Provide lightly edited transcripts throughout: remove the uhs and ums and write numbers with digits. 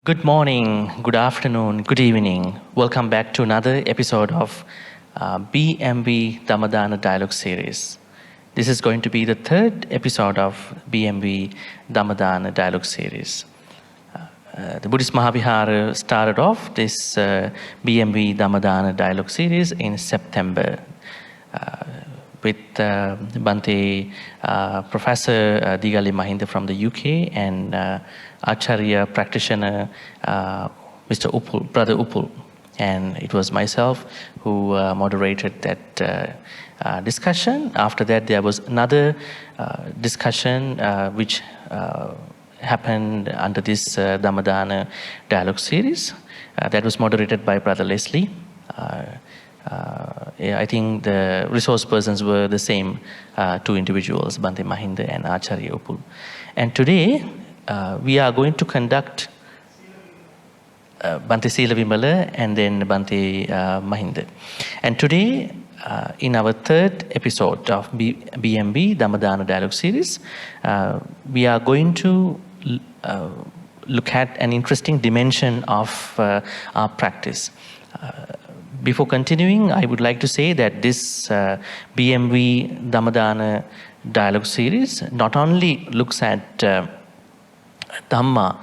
Good morning, good afternoon, good evening. Welcome back to another episode of BMV Dhammadana Dialogue Series. This is going to be the third episode of BMV Dhammadana Dialogue Series. The Buddhist Maha Vihara started off this BMV Dhammadana Dialogue Series in September with Bhante Professor Digali Mahinda from the UK and Acharya practitioner Mr. Upul, Brother Upul. And it was myself who moderated that discussion. After that, there was another discussion which happened under this Dhammadana Dialogue Series that was moderated by Brother Leslie. I think the resource persons were the same two individuals, Bhante Mahinda and Acharya Upul. And today, we are going to conduct Bhante Sila Vimala and then Bhante Mahinda. And today, in our third episode of BMB, Dhammadana Dialogue Series, we are going to look at an interesting dimension of our practice. Before continuing, I would like to say that this BMV Dhammadana Dialogue Series not only looks at Dhamma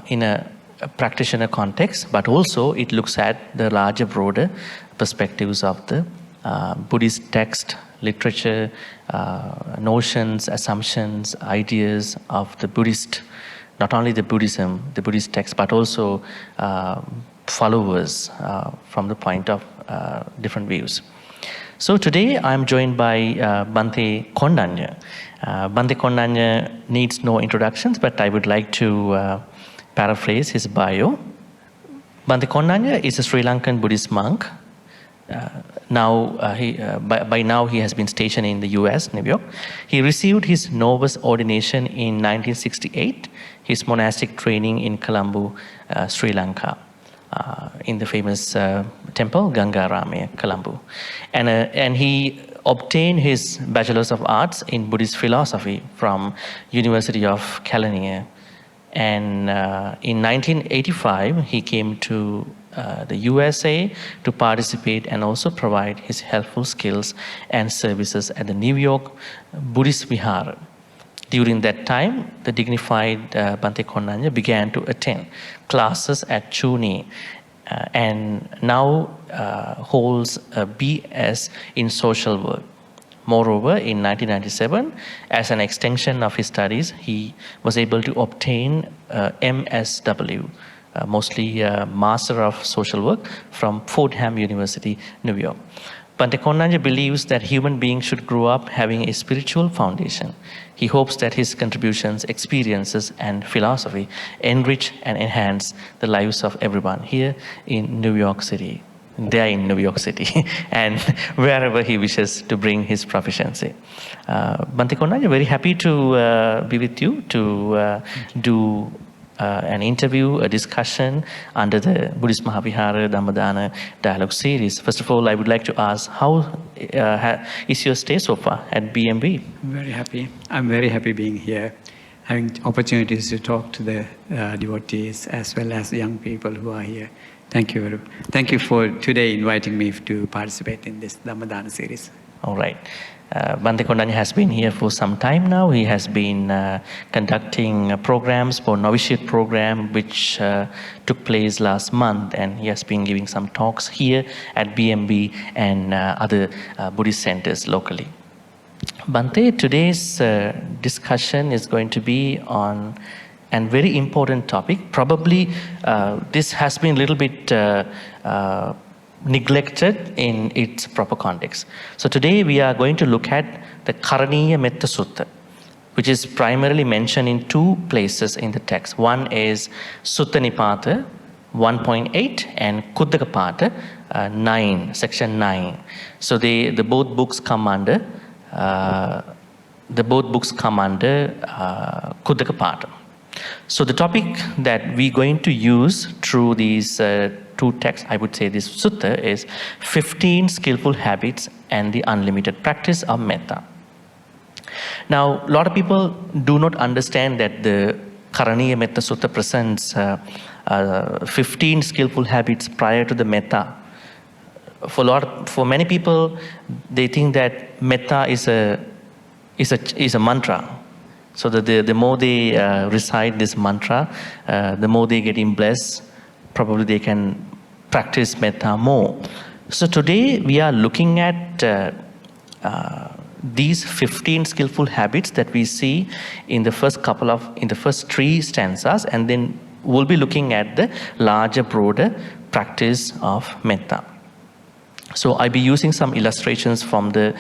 in a practitioner context, but also it looks at the larger, broader perspectives of the Buddhist text, literature, notions, assumptions, ideas of the Buddhist, not only the Buddhism, the Buddhist text, but also followers from the point of different views. So today I'm joined by Bhante Kondanna. Bhante Kondanna needs no introductions, but I would like to paraphrase his bio. Bhante Kondanna is a Sri Lankan Buddhist monk. By now he has been stationed in the US, New York. He received his novice ordination in 1968, his monastic training in Colombo, Sri Lanka. In the famous temple Gangarame, Colombo, and he obtained his Bachelor's of Arts in Buddhist philosophy from University of Karaniya. And in 1985, he came to the USA to participate and also provide his helpful skills and services at the New York Buddhist Vihara. During that time, the dignified Bhante Kondanna began to attend classes at CUNY and now holds a BS in social work. Moreover, in 1997, as an extension of his studies, he was able to obtain MSW, mostly Master of Social Work from Fordham University, New York. Bhante Kondanna believes that human beings should grow up having a spiritual foundation. He hopes that his contributions, experiences, and philosophy enrich and enhance the lives of everyone here in New York City. They are in New York City, and wherever he wishes to bring his proficiency. Bhante Kondanna, very happy to be with you to do an interview, a discussion under the Buddhist Maha Vihara Dhammadana Dialogue Series. First of all, I would like to ask, how is your stay so far at BMV? Very happy. I'm very happy being here, having opportunities to talk to the devotees as well as young people who are here. Thank you. Thank you for today inviting me to participate in this Dhammadana series. All right. Bhante Kondanna has been here for some time now. He has been conducting programs for novitiate program which took place last month, and he has been giving some talks here at BMB and other Buddhist centers locally. Bhante, today's discussion is going to be on a very important topic. Probably this has been a little bit neglected in its proper context. So today we are going to look at the Karaniya Metta Sutta, which is primarily mentioned in two places in the text. One is Sutta Nipata 1.8 and Kuddakapata 9, section 9. So the both books come under Kuddakapata. So the topic that we're going to use through these two texts, I would say this sutta, is 15 skillful habits and the unlimited practice of metta. Now, a lot of people do not understand that the Karaniya Metta Sutta presents 15 skillful habits prior to the metta. For many people, they think that metta is a mantra. So that the more they recite this mantra, the more they get blessed. Probably they can practice metta more. So today we are looking at these 15 skillful habits that we see in the first 3 stanzas, and then we'll be looking at the larger, broader practice of metta. So I'll be using some illustrations from the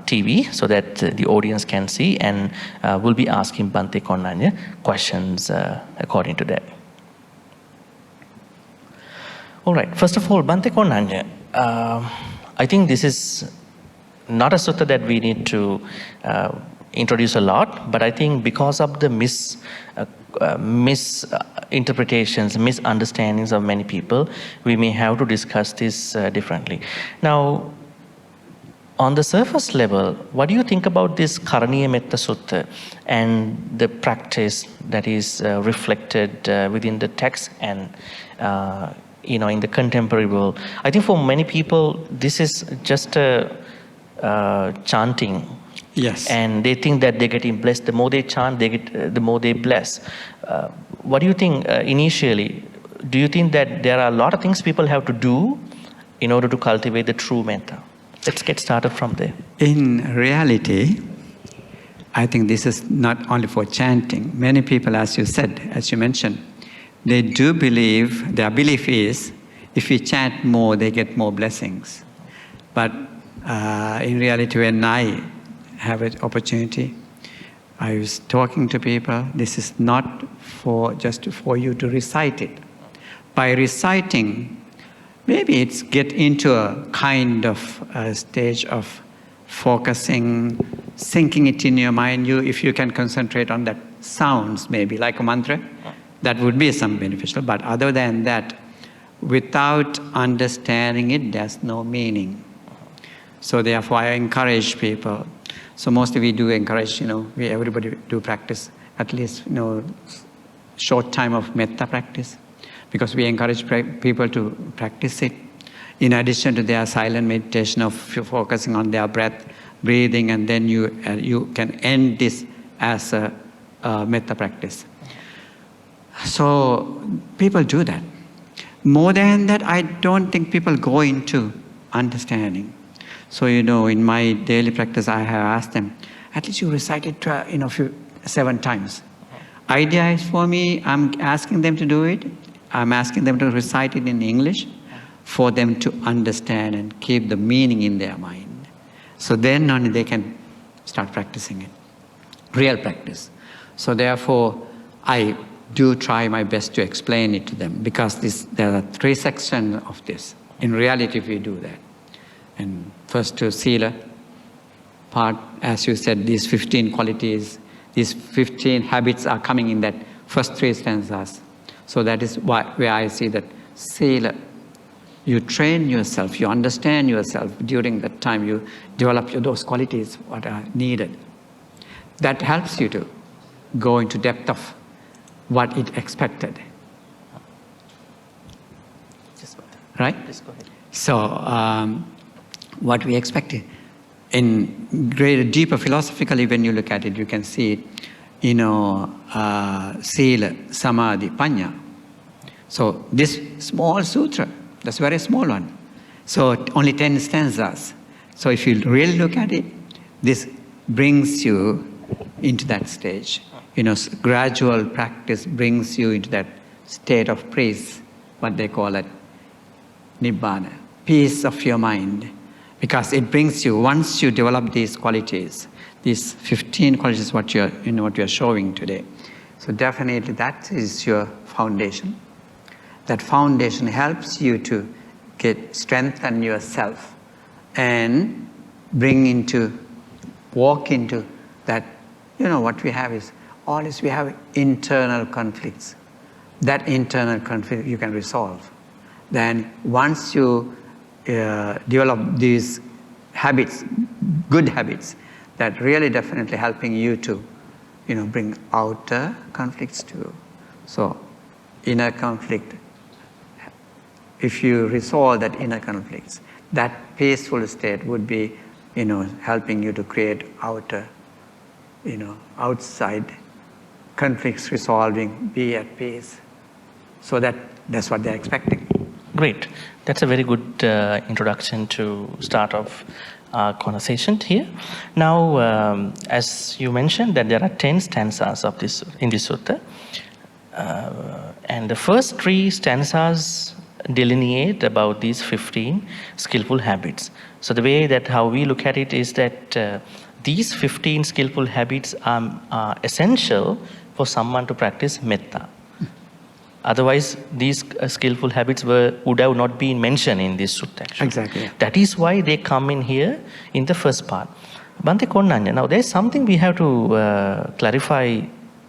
TV so that the audience can see, and we'll be asking Bhante Kondanna questions according to that. All right, first of all, Bhante Kondanna, I think this is not a sutta that we need to introduce a lot, but I think because of the misinterpretations, misunderstandings of many people, we may have to discuss this differently. Now, on the surface level, what do you think about this Karaniya Metta Sutta and the practice that is reflected within the text and in the contemporary world? I think for many people, this is just a chanting. Yes. And they think that they're getting blessed. The more they chant, the more they bless. What do you think initially? Do you think that there are a lot of things people have to do in order to cultivate the true metta? Let's get started from there. In reality, I think this is not only for chanting. Many people, as you said, as you mentioned, they do believe, their belief is, if we chant more, they get more blessings. But in reality, when I have an opportunity, I was talking to people, this is not just for you to recite it. By reciting, maybe it's get into a kind of a stage of focusing, sinking it in your mind. If you can concentrate on that sounds, maybe like a mantra, that would be some beneficial. But other than that, without understanding it, there's no meaning. So therefore, I encourage people. So mostly we do encourage, everybody do practice at least, short time of metta practice, because we encourage people to practice it. In addition to their silent meditation of focusing on their breath, breathing, and then you can end this as a metta practice. So people do that. More than that, I don't think people go into understanding. So, in my daily practice, I have asked them, at least you recite it 7 times. Idea is for me, I'm asking them to do it. I'm asking them to recite it in English for them to understand and keep the meaning in their mind. So then only they can start practicing it. Real practice. So therefore, I do try my best to explain it to them, because there are 3 sections of this. In reality, we do that. And first to Sila part, as you said, these 15 qualities, these 15 habits are coming in that first 3 stanzas. So that is where I see that Sila, you train yourself, you understand yourself. During that time, you develop those qualities what are needed. That helps you to go into depth of what it expected. Right? Just go ahead. So, what we expected. In deeper philosophically, when you look at it, you can see it, Sila, Samadhi, Panya. So this small sutra, that's a very small one. So only 10 stanzas. So if you really look at it, this brings you into that stage. Gradual practice brings you into that state of peace, what they call it, Nibbana, peace of your mind. Because it brings you, once you develop these qualities, these 15 qualities what you're showing today. So definitely that is your foundation. That foundation helps you to strengthen yourself and walk into that, what we have is, always we have internal conflicts. That internal conflict you can resolve. Then once you develop these habits, good habits, that really definitely helping you to, bring outer conflicts too. So inner conflict, if you resolve that inner conflicts, that peaceful state would be, helping you to create outer, outside conflicts resolving, be at peace. So that's what they're expecting. Great. That's a very good introduction to start off our conversation here. Now, as you mentioned that there are 10 stanzas of this in this sutta, and the first 3 stanzas delineate about these 15 skillful habits. So the way that how we look at it is that these 15 skillful habits are essential for someone to practice metta. Otherwise, these skillful habits would have not been mentioned in this sutta. Actually. Exactly. Yeah. That is why they come in here in the first part. Bhante Kondanna, now there's something we have to clarify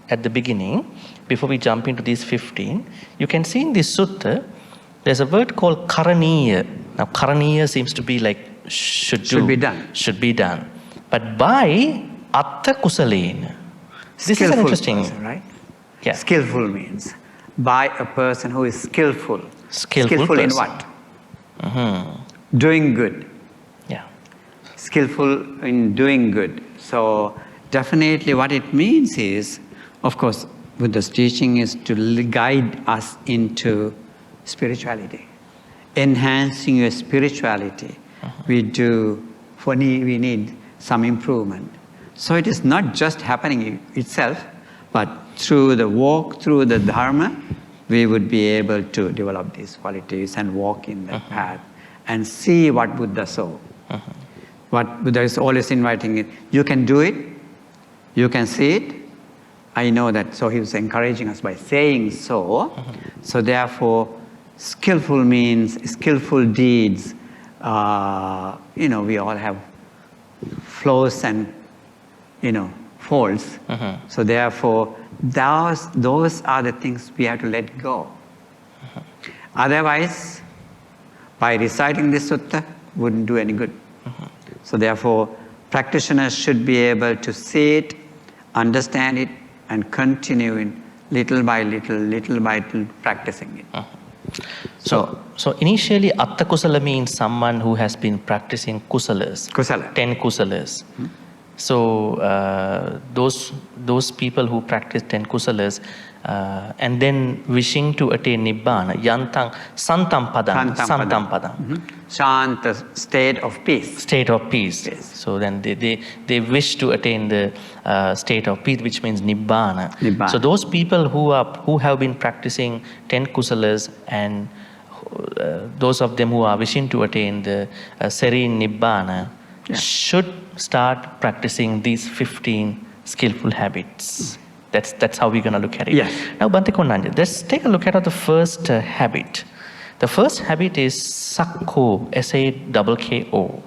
at the beginning before we jump into these 15. You can see in this sutta, there's a word called Karaniya. Now, Karaniya seems to be like should be done. But by Atta Kusalena. This is an interesting. Person, right? Yeah. Skillful means by a person who is skillful. Skillful in person. what? Mm-hmm. Doing good. Yeah. Skillful in doing good. So definitely what it means is, of course, Buddha's teaching is to guide us into spirituality. Enhancing your spirituality. We need some improvement. So it is not just happening itself, but through the walk, through the Dharma, we would be able to develop these qualities and walk in that path and see what Buddha saw. What Buddha is always inviting it. You can do it, you can see it. I know that, so he was encouraging us by saying so. So therefore, skillful means skillful deeds. We all have flaws and, faults. So therefore, those are the things we have to let go. Otherwise, by reciting this sutta, wouldn't do any good. So therefore, practitioners should be able to see it, understand it, and continue in little by little practicing it. So initially, Atta Kusala means someone who has been practicing kusalas. 10 kusalas. So those people who practice 10 kusalas and then wishing to attain Nibbana, Yantang, Santam Padam. Shanta, state of peace. State of peace. Yes. So then they wish to attain the state of peace, which means Nibbana. So those people who have been practicing 10 kusalas and those of them who are wishing to attain the serene Nibbana should start practicing these 15 skillful habits. That's how we're going to look at it. Yes. Now, Bhante Kondanna, let's take a look at the first habit. The first habit is Sakko, S-A-K-K-O.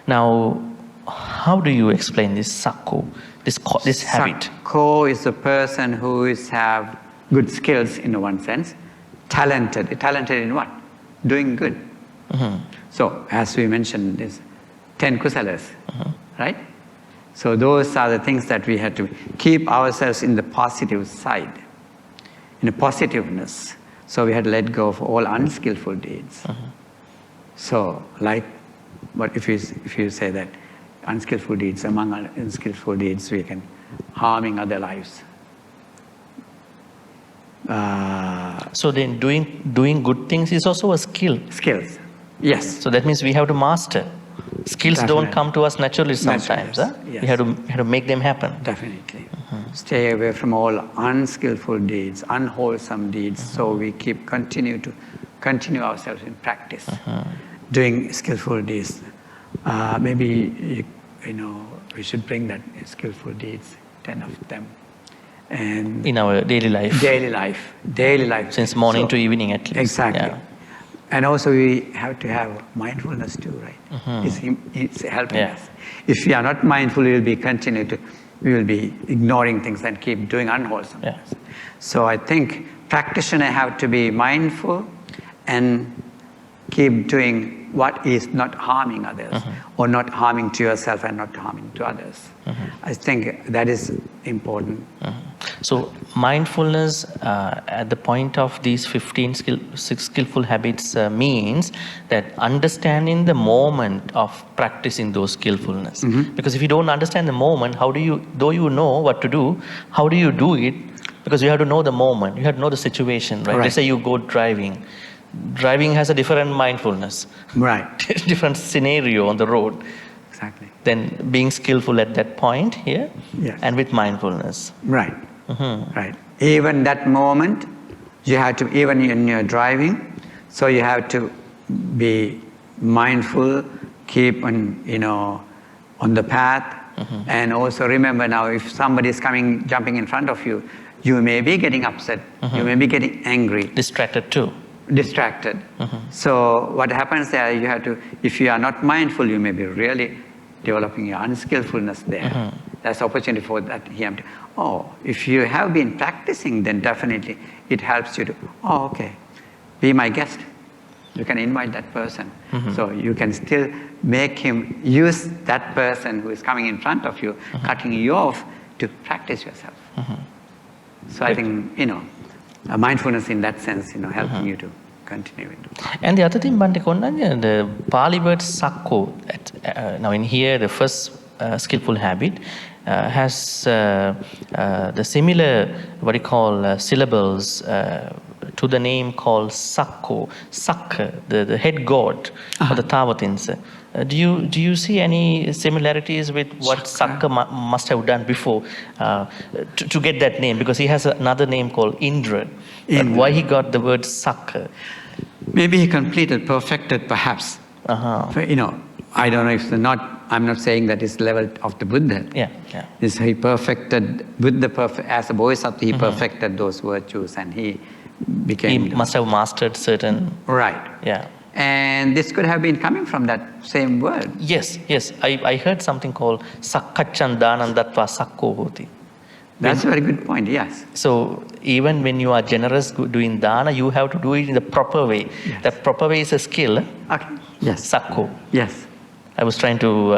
Now, how do you explain this Sakko, this habit? Sakko is a person who have good skills in one sense. Talented. Talented in what? Doing good. So, as we mentioned, there's 10 kusalas, right? So those are the things that we have to keep ourselves in the positive side, in a positiveness. So we had to let go of all unskillful deeds. So, like, what if you say that unskillful deeds, among unskillful deeds, we can harming other lives. So then doing good things is also a skill. Skills, yes. So that means we have to master. Skills Definitely. Don't come to us naturally sometimes. Yes. Yes. We have to make them happen. Definitely. Stay away from all unskillful deeds, unwholesome deeds. So we continue ourselves in practice, doing skillful deeds. Maybe we should bring that skillful deeds, 10 of them, and in our daily life. Daily life. Since morning to evening at least. Exactly. Yeah. And also we have to have mindfulness too, right? It's helping us. If we are not mindful, we will be ignoring things and keep doing unwholesome things. So I think practitioners have to be mindful and keep doing what is not harming others or not harming to yourself and not harming to others. I think that is important. So mindfulness at the point of these 15 skillful habits means that understanding the moment of practicing those skillfulness. Because if you don't understand the moment, how do you, though you know what to do, how do you do it? Because you have to know the moment, you have to know the situation, right? Let's say you go driving. Driving has a different mindfulness. Right. Different scenario on the road. Exactly. Then being skillful at that point here, Yes. and with mindfulness. Right. Right. Even that moment, you have to, even when you're driving, so you have to be mindful, keep on, on the path, and also remember now, if somebody is coming, jumping in front of you, you may be getting upset, you may be getting angry. Distracted too. Distracted. So what happens there, you have to, if you are not mindful, you may be really developing your unskillfulness there. That's opportunity for that him to, if you have been practicing, then definitely it helps you to, okay, be my guest. You can invite that person. So you can still make him use that person who is coming in front of you, cutting you off, to practice yourself. So I think, mindfulness in that sense, helping you to continue it. And the other thing, Bhante Kondanna, the Pali word sakko, now in here, the first skillful habit has the similar, what you call, syllables to the name called Sakko, Sakka, the head god of the Tavatins. Do you see any similarities with what Sakka must have done before to get that name? Because he has another name called Indra. But why he got the word Sakka? Maybe he completed, perfected, perhaps. I don't know if I'm not saying that it's level of the Buddha. This he perfected, Buddha as a bodhisattva, he perfected those virtues, and he became. He must have mastered certain. Right. Yeah. And this could have been coming from that same word. Yes. I heard something called Sakkachandanandatva Sakko Hoti. That's a very good point, yes. So even when you are generous doing dana, you have to do it in the proper way. Yes. The proper way is a skill. Okay. Yes. Sakko. Yes. I was trying to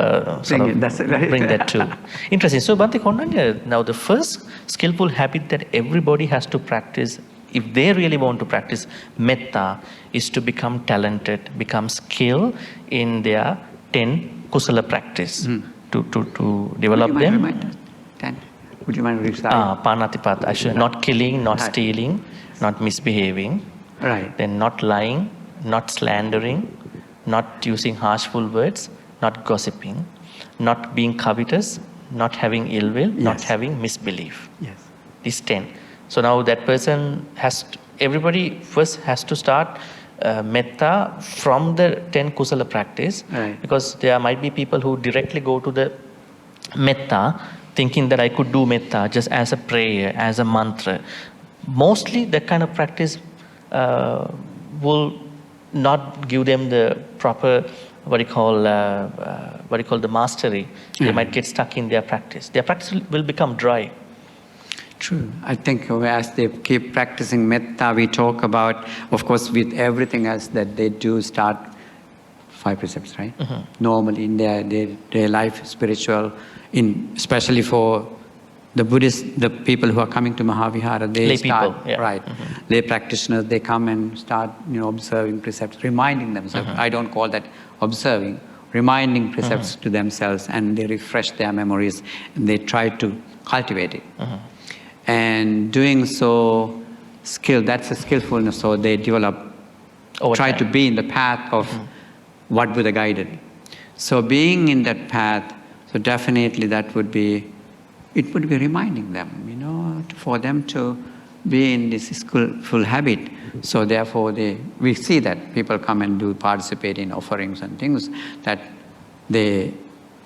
bring that too. Interesting. So Bhante Kondanna, now the first skillful habit that everybody has to practice, if they really want to practice metta, is to become talented, become skilled in their 10 kusala practice. To develop them. 10. Would you mind reciting? Panatipata, not killing, not stealing, not misbehaving. Right. Then not lying, not slandering, not using harshful words, not gossiping, not being covetous, not having ill will, not having misbelief. Yes. These 10. So now that person everybody first has to start metta from the 10 kusala practice. Right. Because there might be people who directly go to the metta thinking that I could do metta just as a prayer, as a mantra. Mostly that kind of practice will not give them the proper, what you call the mastery. They might get stuck in their practice. Their practice will become dry. True. I think as they keep practicing metta, we talk about, of course, with everything else that they do start 5 precepts, right? Normally in their life, spiritual, especially for the Buddhists, the people who are coming to Maha Vihara, they start, right? Lay practitioners, they come and start, observing precepts, reminding themselves. I don't call that observing, reminding precepts to themselves, and they refresh their memories, and they try to cultivate it. And doing so, that's a skillfulness, so they develop, try to be in the path of what Buddha guided. So being in that path, so definitely it would be reminding them, for them to be in this skillful habit. So therefore we see that people come and participate in offerings and things, that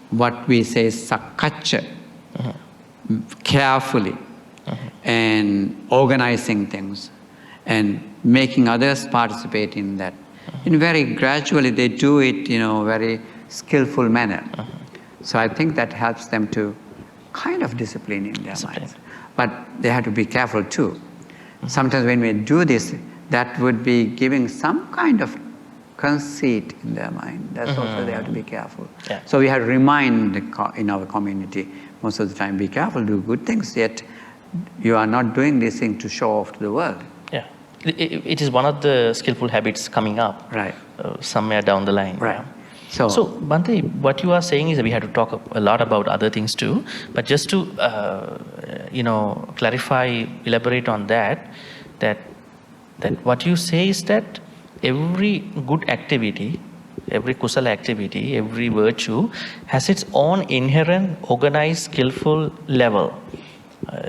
what we say is sakkaccha, carefully, and organizing things, and making others participate in that. In very gradually they do it, very skillful manner. So I think that helps them to kind of discipline in their minds. But they have to be careful too. Sometimes when we do this, that would be giving some kind of conceit in their mind. That's also they have to be careful. So we have to remind in our community most of the time, be careful, do good things, yet you are not doing this thing to show off to the world. Yeah. It is one of the skillful habits coming up. Right. Somewhere down the line. Right. Yeah. So, Bhante, what you are saying is that we have to talk a lot about other things too. But just to, clarify, elaborate on that what you say is that every good activity, every kusala activity, every virtue has its own inherent, organized, skillful level.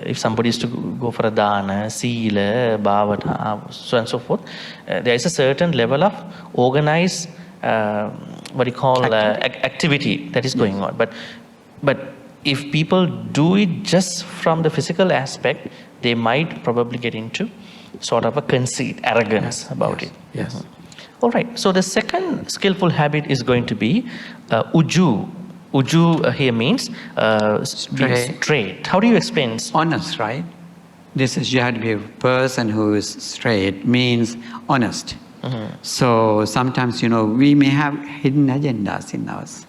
If somebody is to go for a dana, sila, bhavana, so on and so forth, there is a certain level of organized activity that is going on. But if people do it just from the physical aspect, they might probably get into sort of a conceit, arrogance about it. Yes. All right. So the second skillful habit is going to be uju. Uju here means straight. How do you explain? Honest, right? This is, you have to be a person who is straight, means honest. So sometimes, we may have hidden agendas in us.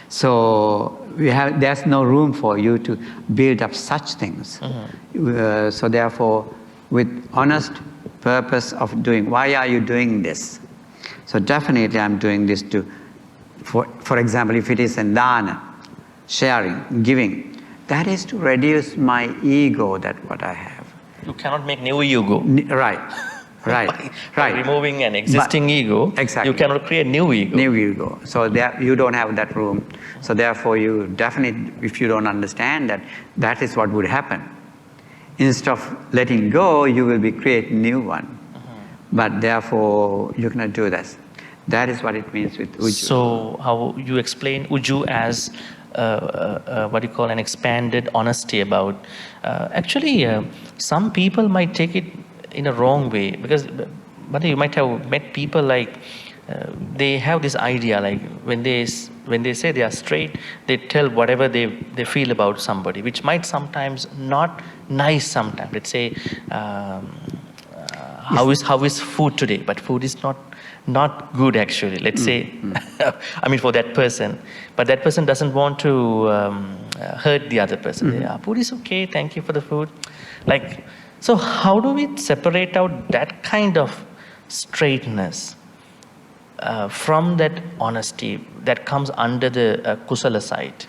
So there's no room for you to build up such things. So therefore, with honest purpose of doing, why are you doing this? So definitely I'm doing this for example, if it is a dana, sharing, giving, that is to reduce my ego, that what I have. You cannot make new ego. Right. By removing an existing ego, exactly. You cannot create new ego. New ego. So there, you don't have that room. So therefore, you definitely, if you don't understand that is what would happen. Instead of letting go, you will be creating new one. But therefore, you cannot do this. That is what it means with uju. So how you explain uju as an expanded honesty about. Some people might take it in a wrong way, because you might have met people like they have this idea, like when they say they are straight, they tell whatever they feel about somebody, which might sometimes not nice. Sometimes let's say how is food today, but food is not good actually, let's say. For that person, but that person doesn't want to hurt the other person. Food is okay, thank you for the food. So how do we separate out that kind of straightness from that honesty that comes under the kusala side?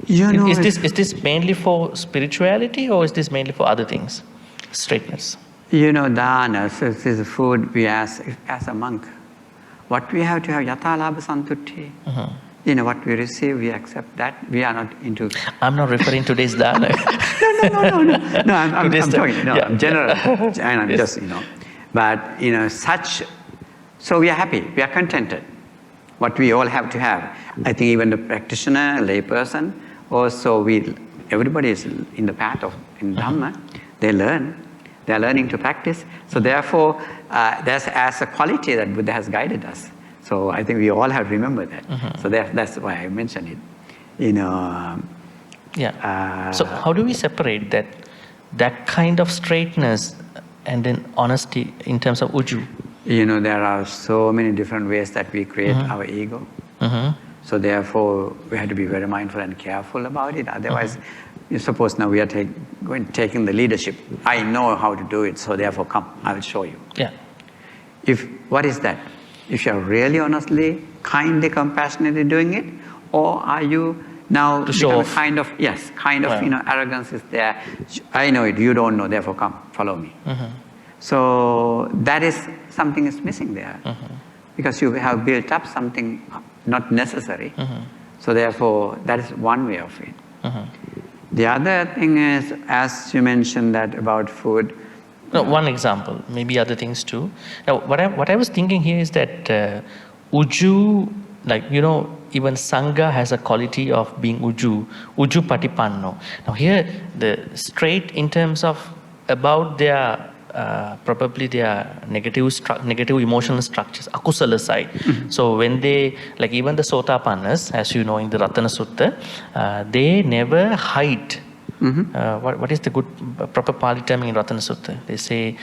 Is this mainly for spirituality, or is this mainly for other things? Straightness. Dana, so this is food we ask as a monk. What we have to have, yatha labha santutti. What we receive, we accept that. We are not into... I'm not referring to this dana. No, I'm talking, I'm general. And I'm Yes. just, But, such... So we are happy, we are contented. What we all have to have. I think even the practitioner, lay person, also everybody is in the path of in Dhamma. They learn. They are learning to practice. So therefore, that's as a quality that Buddha has guided us. So I think we all have to remember that. So that's why I mentioned it. So how do we separate that kind of straightness and then honesty in terms of uju? There are so many different ways that we create our ego. So therefore, we have to be very mindful and careful about it. Otherwise, you suppose now we are taking the leadership. I know how to do it, so therefore come, I will show you. Yeah. What is that? If you are really honestly, kindly, compassionately doing it, or are you now to show off? Arrogance is there. I know it, you don't know, therefore come, follow me. So that is something is missing there. Because you have built up something not necessary. So therefore, that is one way of it. The other thing is, as you mentioned that about food. No, one example, maybe other things too. Now, what I was thinking here is that uju, even Sangha has a quality of being uju patipanno. Now here, the straight in terms of about their probably their negative emotional structures, akusala side. So when they, even the Sotapannas, as you know in the Ratana Sutta, they never hide. What is the good proper Pali term in Ratana Sutta? They say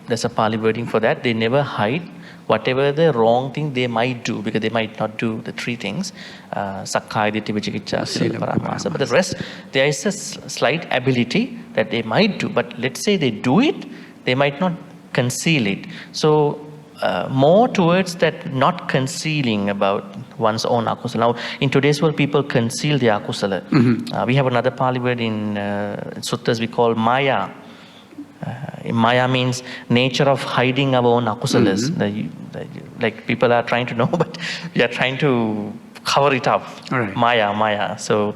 there's a Pali wording for that. They never hide whatever the wrong thing they might do, because they might not do the three things, sakkaya ditthi, vicikiccha, sila paramasa, but the rest, there is a slight ability that they might do, but let's say they do it, they might not conceal it. So more towards that not concealing about one's own akusala. Now, in today's world, people conceal their akusala. We have another Pali word in suttas we call maya. Maya means nature of hiding our own akusalas. Like people are trying to know, but we are trying to cover it up. Right. Maya. So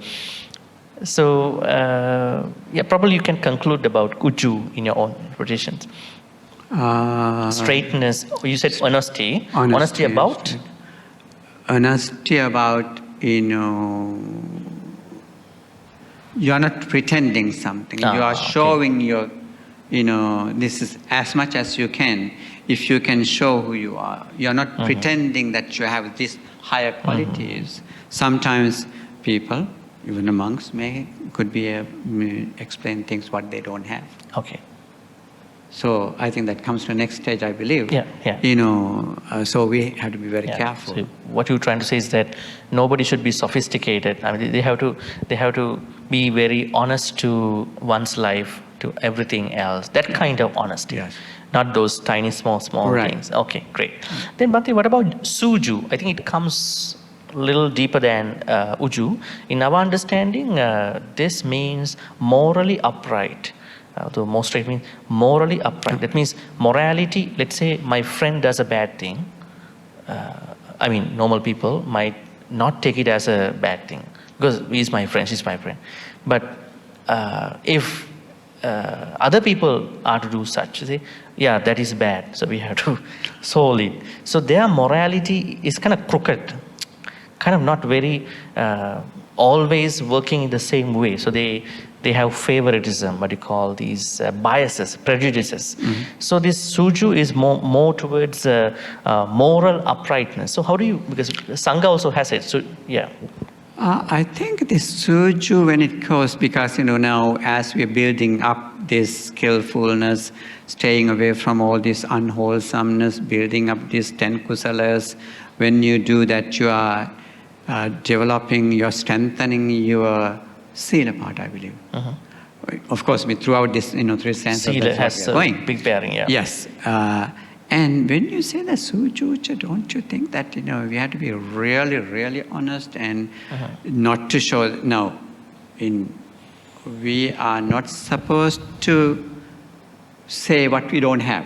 yeah, probably you can conclude about uju in your own quotations. Straightness. You said honesty. Honesty about? Honesty about, you're not pretending something. You are showing your, this is as much as you can. If you can show who you are. You're not pretending that you have these higher qualities. Sometimes people, even the monks, could be explain things what they don't have. Okay. So I think that comes to the next stage, I believe. Yeah. So we have to be very careful. So what you're trying to say is that nobody should be sophisticated. I mean, they have to be very honest to one's life, to everything else. That kind of honesty. Yes. Not those tiny, small things. Okay, great. Then Bhante, what about suju? I think it comes a little deeper than uju. In our understanding, this means morally upright. The most straight means morally upright. That means morality. Let's say my friend does a bad thing. I mean, normal people might not take it as a bad thing because he's my friend, she's my friend. But if other people are to do such, say, yeah, that is bad. So we have to solve it. So their morality is kind of crooked, kind of not very always working in the same way. So they have favoritism, what you call these biases, prejudices. So this suju is more towards moral uprightness. So how do you, because Sangha also has it, so yeah. I think this suju, when it goes, because now as we're building up this skillfulness, staying away from all this unwholesomeness, building up these 10 kusalas, when you do that, you are developing, you're strengthening your sila part, I believe. Of course, throughout this, three senses, Sila has a going. big bearing, yeah. Yes. And when you say the suju, don't you think that, we have to be really, really honest and not to show, no, we are not supposed to say what we don't have.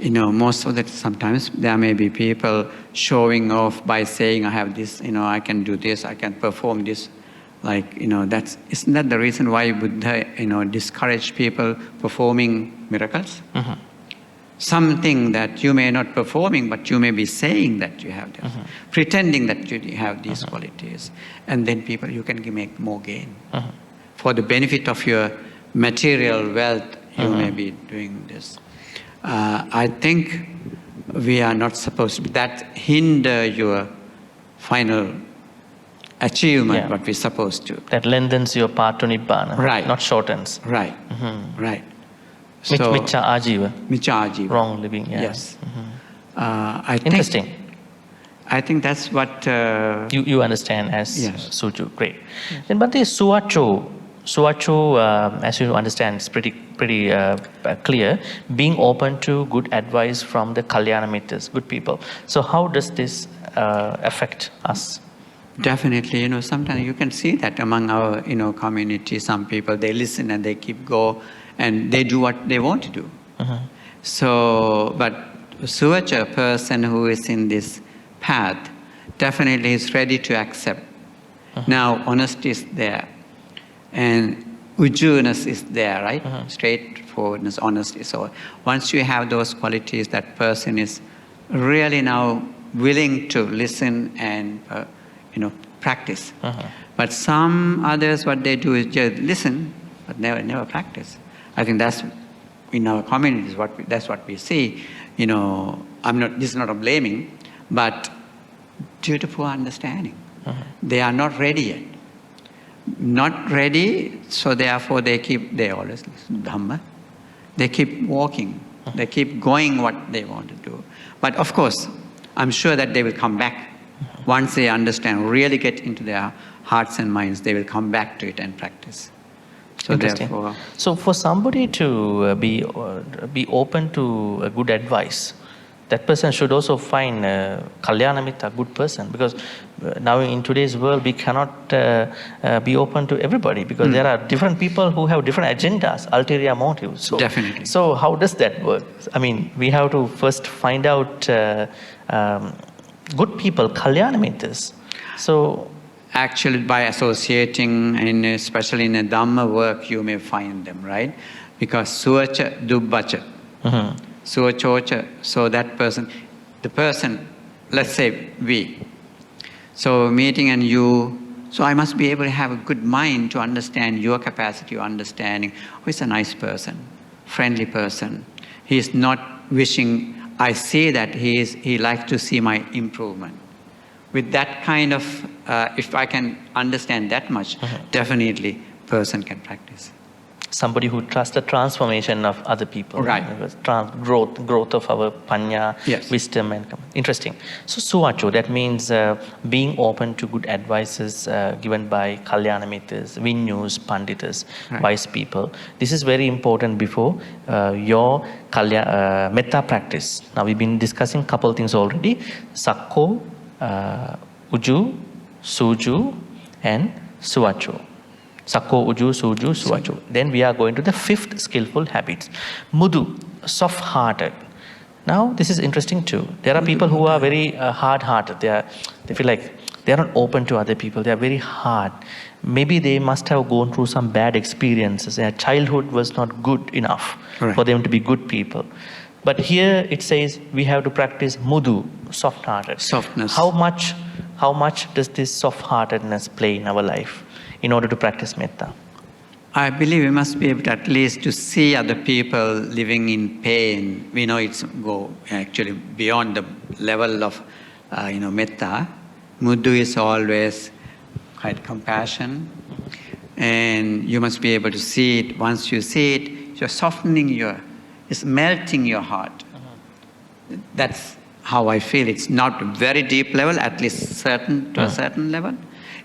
Most of the sometimes there may be people showing off by saying, I have this, I can do this, I can perform this. Like, isn't that the reason why Buddha, discouraged people performing miracles? Something that you may not performing, but you may be saying that you have this, pretending that you have these qualities. And then you can make more gain. For the benefit of your material wealth, you may be doing this. I think we are not supposed to, that hinder your final achievement, what we're supposed to. That lengthens your path to Nibbana, right. Not shortens. Right, right. So, Micca ajiva. Micca ajiva. Wrong living, yeah. Yes. Interesting. I think that's what... you understand as suju, great. Then Bhante, Suacho, as you understand, is pretty clear, being open to good advice from the Kalyana Mittas, good people. So how does this affect us? Definitely, sometimes you can see that among our, community, some people, they listen and they keep go and they do what they want to do. So, but Suacha, a person who is in this path, definitely is ready to accept. Now, honesty is there. And ujuness is there, right? Straightforwardness, honesty. So once you have those qualities, that person is really now willing to listen and, practice. But some others, what they do is just listen, but never practice. I think that's, in our communities, that's what we see. This is not a blaming, but due to poor understanding. They are not ready yet. Not ready, so therefore they always listen to Dhamma. They keep walking, They keep going what they want to do. But of course, I'm sure that they will come back. Once they understand, really get into their hearts and minds, they will come back to it and practice. So Interesting. therefore, So for somebody to be open to a good advice, that person should also find Kalyana Mitta, a good person, because now in today's world we cannot be open to everybody, because there are different people who have different agendas, ulterior motives. So, definitely. So how does that work? I mean, we have to first find out good people, Kalyana Mittas. So actually, by associating, and especially in a Dhamma work, you may find them, right? Because suvacha dubbacha, suvachocha, so that person, the person, let's say we. So meeting and you, so I must be able to have a good mind to understand your capacity of understanding. Oh, he's a nice person, friendly person. He is not wishing, I say that he likes to see my improvement. With that kind of, if I can understand that much, definitely person can practice. Somebody who trusts the transformation of other people. Right. Growth of our panya, Yes. wisdom and interesting. So suvacho, that means being open to good advices given by Kalyana Mittas, Vinyus, Panditas, Right. wise people. This is very important before your metta practice. Now we've been discussing a couple things already. Sakko, Uju, Suju, and Suvacho. Sakko, Uju, Suju, Suvacho. Then we are going to the fifth skillful habits. Mudu, soft-hearted. Now this is interesting too. There are people who are very hard-hearted. They feel like they are not open to other people. They are very hard. Maybe they must have gone through some bad experiences. Their childhood was not good enough for them to be good people. But here it says we have to practice mudu, soft-hearted. Softness. How much does this soft-heartedness play in our life in order to practice metta? I believe we must be able to at least to see other people living in pain. We know it's go actually beyond the level of metta. Muddu is always quite compassion, and you must be able to see it. Once you see it, you're softening it's melting your heart. That's how I feel. It's not very deep level, at least to a certain level.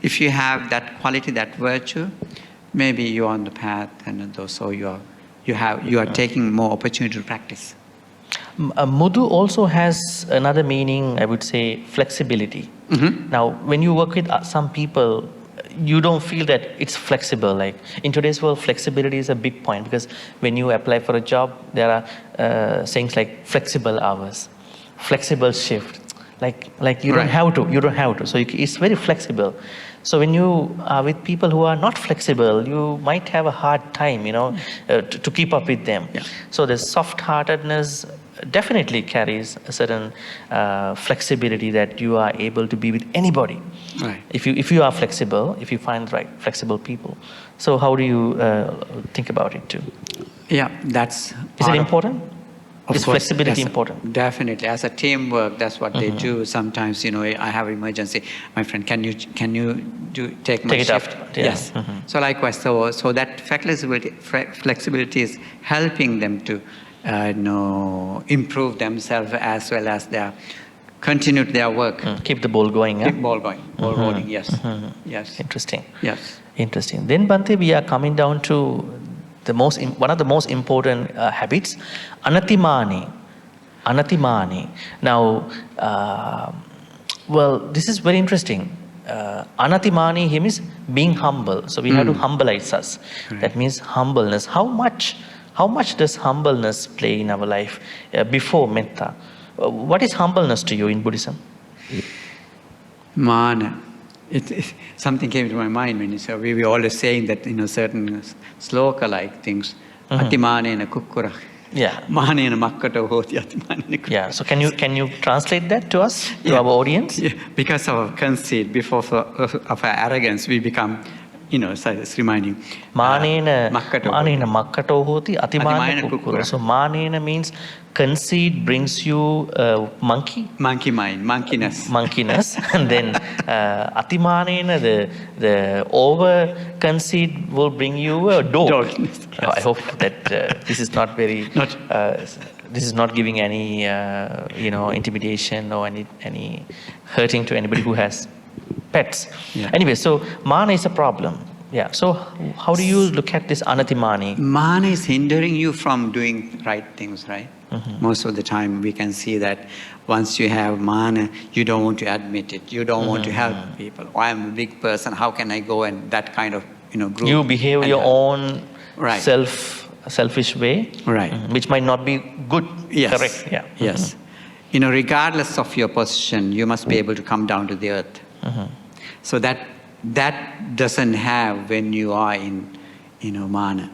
If you have that quality, that virtue, maybe you're on the path, and so you are taking more opportunity to practice. Mudu also has another meaning, I would say, flexibility. Now, when you work with some people, you don't feel that it's flexible. Like in today's world, flexibility is a big point, because when you apply for a job, there are sayings like flexible hours, flexible shift. Like you don't have to. So it's very flexible. So when you are with people who are not flexible, you might have a hard time, to keep up with them. Yeah. So the soft-heartedness definitely carries a certain flexibility that you are able to be with anybody. Right. If you are flexible, if you find the right flexible people. So how do you think about it too? Yeah, that's. Is it important? Of Is course, flexibility important? Definitely. As a teamwork, that's what they do. Sometimes, I have emergency. My friend, can you take my it shift? after, yeah. Yes. So likewise, so that flexibility is helping them to, improve themselves as well as continue their work. Keep the ball going. Yeah? Keep ball going. Ball rolling. Yes. Yes. Interesting. Yes. Interesting. Then Bhante, we are coming down to one of the most important habits, anatimani. Anatimani. Now, well, this is very interesting. Anatimani here means being humble. So we have to humbilize us. Right. That means humbleness. How much does humbleness play in our life before metta? What is humbleness to you in Buddhism? Mana. Something came to my mind when you said, we were always saying that, certain sloka-like things. Atimanena kukkura. Yeah. Manena makkato hoti atimanena kukkura. Yeah. So can you translate that to us, to our audience? Yeah. Because of our conceit, of our arrogance, we become, so it's reminding. Manena makkato hoti atimanena kukkura. So manena means conceit brings you monkey mind, monkeyness. And then atimanena, the over conceit will bring you a dog. I hope that this is not very this is not giving any, intimidation or any hurting to anybody who has pets. Yeah. Anyway, so mana is a problem. Yeah. So how do you look at this anatimani? Mana is hindering you from doing right things, right? Most of the time we can see that once you have mana, you don't want to admit it. You don't want to help people. Oh, I'm a big person. How can I go and that kind of, group? You behave your own Right. selfish way, Right. Which might not be good. Yes. Correct. Yeah. Yes. Regardless of your position, you must be able to come down to the earth. So that doesn't have when you are in, mana.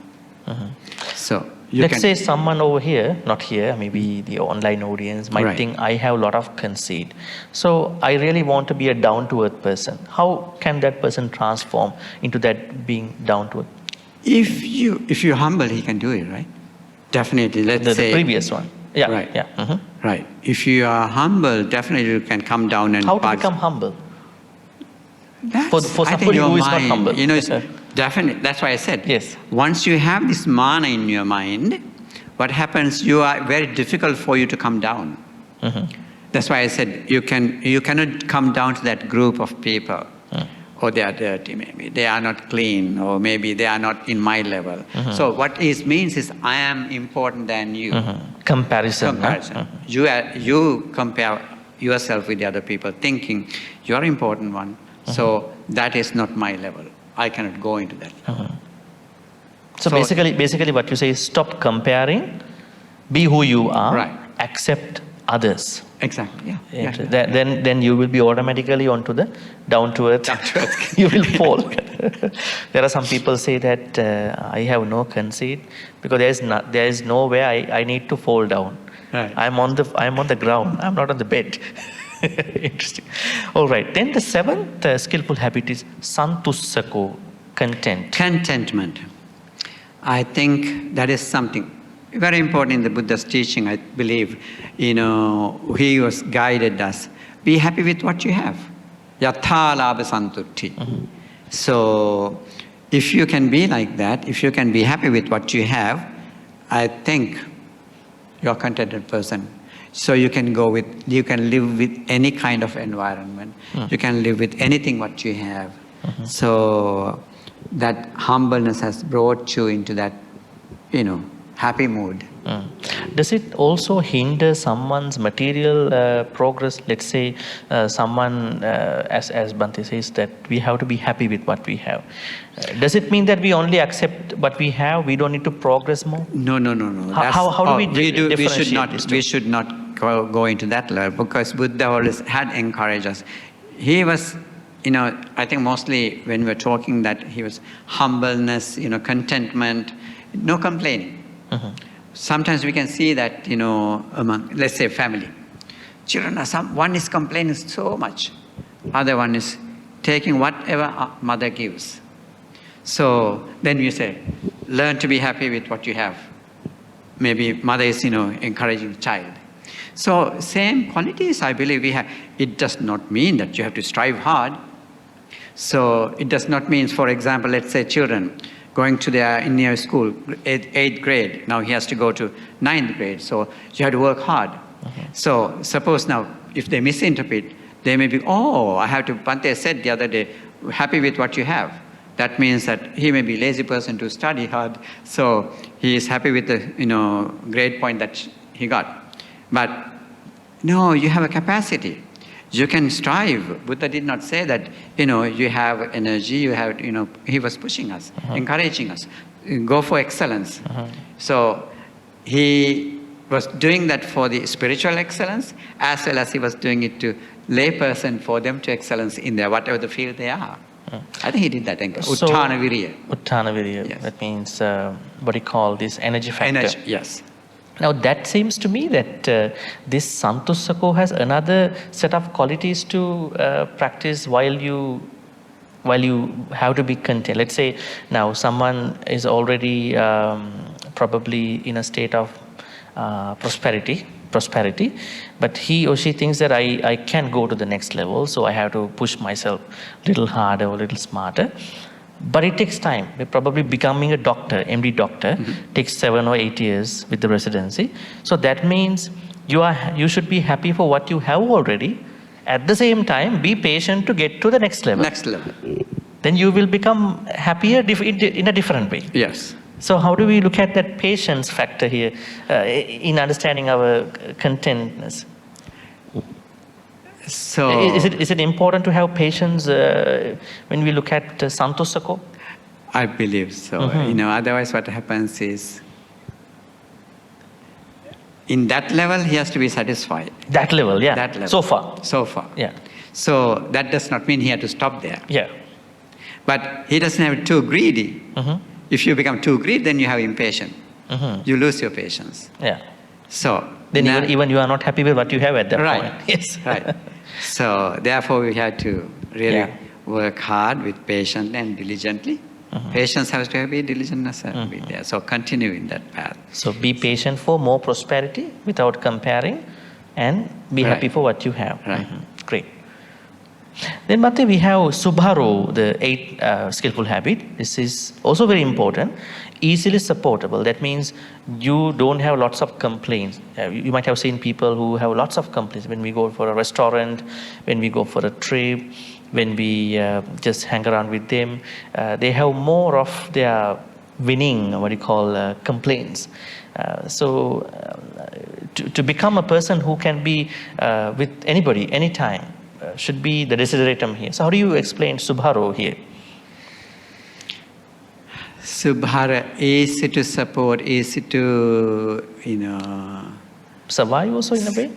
So let's say someone over here, not here, maybe the online audience might Right. think I have a lot of conceit. So I really want to be a down-to-earth person. How can that person transform into that being down-to-earth? If you're humble, he can do it, right? Definitely. Let's The say previous one. Yeah. Right. Yeah. Right. If you are humble, definitely you can come down and How to become humble? For I think somebody your who is not mind, humble. it's definitely. That's why I said. Yes. Once you have this mana in your mind, what happens? You are very difficult for you to come down. That's why I said you cannot come down to that group of people. Or they are dirty, maybe they are not clean, or maybe they are not in my level. So what it means is I am important than you. Comparison. Comparison. You compare yourself with the other people, thinking you are important one. So that is not my level. I cannot go into that. So basically, what you say is stop comparing, be who you are, Right. accept others. Exactly. Yeah. Then you will be automatically onto the down to earth. You will fall. There are some people say that I have no conceit because there is no way I need to fall down. Right. I'm on the ground. I'm not on the bed. Interesting. All right. Then the seventh skillful habit is santussako, content. Contentment. I think that is something very important in the Buddha's teaching, I believe. He was guided us. Be happy with what you have. Yatha labha santutti. So, if you can be like that, if you can be happy with what you have, I think you're a contented person. So you can live with any kind of environment. You can live with anything what you have. So that humbleness has brought you into that, happy mood. Does it also hinder someone's material progress? Let's say someone, as Bhante says, that we have to be happy with what we have. Does it mean that we only accept what we have? We don't need to progress more? No. How do we differentiate this? We should not go into that level, because Buddha always had encouraged us. He was, I think mostly when we're talking that he was humbleness, contentment, no complaining. Sometimes we can see that, among, let's say, family. Children one is complaining so much. Other one is taking whatever mother gives. So then you say, learn to be happy with what you have. Maybe mother is, encouraging the child. So same qualities I believe we have. It does not mean that you have to strive hard. So it does not mean, for example, let's say children going to in their school, 8th grade. Now he has to go to 9th grade. So you have to work hard. So suppose now, if they misinterpret, they may be, I have to, Bhante said the other day, happy with what you have. That means that he may be a lazy person to study hard. So he is happy with the, grade point that he got. But no, you have a capacity. You can strive. Buddha did not say that, you have energy, you have, he was pushing us, encouraging us. Go for excellence. So he was doing that for the spiritual excellence, as well as he was doing it to lay person for them to excellence in their whatever the field they are. I think he did that. Uttana Virya. Uttana Virya. Yes. That means what you call this energy factor. Energy, yes. Now that seems to me that this santussako has another set of qualities to practice while you have to be content. Let's say now someone is already probably in a state of prosperity, but he or she thinks that I can go to the next level, so I have to push myself a little harder or a little smarter. But it takes time. Probably becoming a doctor, MD doctor, takes 7 or 8 years with the residency. So that means you should be happy for what you have already. At the same time, be patient to get to the next level. Next level. Then you will become happier in a different way. Yes. So how do we look at that patience factor here in understanding our contentness? So Is it important to have patience when we look at Santosako? I believe so. Otherwise what happens is, in that level, he has to be satisfied. That level, yeah. That level. So far. So far. Yeah. So that does not mean he had to stop there. Yeah. But he doesn't have too greedy. If you become too greedy, then you have impatience. You lose your patience. Yeah. So then even you are not happy with what you have at that right. point. Yes. Right. So therefore we had to really work hard with patience and diligently. Patience has to be, diligentness has to be there. So continue in that path. So be patient for more prosperity without comparing, and be happy for what you have. Right. Great. Then Bhante, we have Subharo, the 8th skillful habit. This is also very important. Easily supportable. That means you don't have lots of complaints. You might have seen people who have lots of complaints when we go for a restaurant, when we go for a trip, when we just hang around with them. They have more of their winning, complaints. So to become a person who can be with anybody, anytime, should be the desideratum here. So how do you explain Subharo here? Subhara, easy to support, easy to, survive also in a way?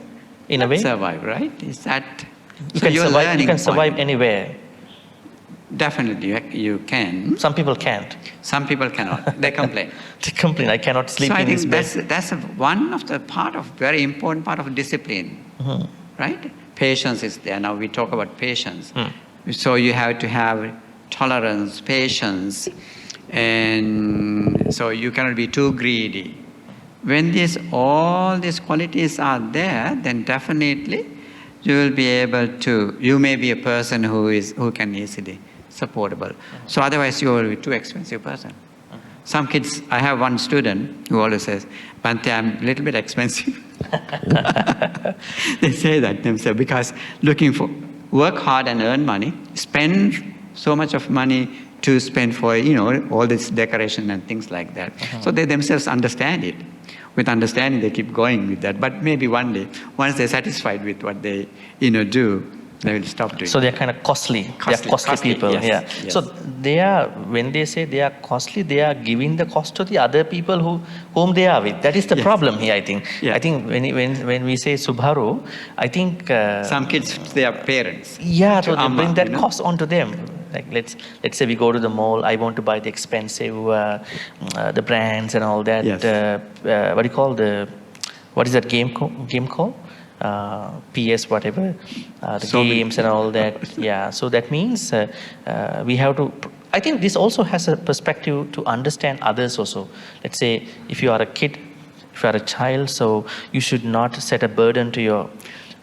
In a way? Survive, right? Is that... You can survive anywhere. Definitely, you can. Some people can't. Some people cannot. They complain. They complain, I cannot sleep in this bed. So I think that's one of the very important part of discipline, right? Patience is there. Now we talk about patience. So you have to have tolerance, patience, and so you cannot be too greedy. When all these qualities are there, then definitely you will be able to, you may be a person who can easily supportable. So otherwise you will be too expensive person. Some kids, I have one student who always says, Bhante, I'm a little bit expensive. They say that themselves because work hard and earn money, spend so much of money to spend for, all this decoration and things like that. So they themselves understand it. With understanding, they keep going with that. But maybe one day, once they're satisfied with what they, do, they will stop doing. So they're kind of costly. They're costly people. Yes, yeah. Yes. So when they say they are costly, they are giving the cost to the other people whom they are with. That is the problem here, I think. Yeah. I think when we say Subharo, I think some kids, they are parents. Yeah, so they bring that cost onto them. Like let's say we go to the mall. I want to buy the expensive, the brands and all that. Yes. What is that game called? PS whatever, the so games and all that. Yeah, so that means we have to. I think this also has a perspective to understand others also. Let's say if you are a kid, if you are a child, so you should not set a burden to your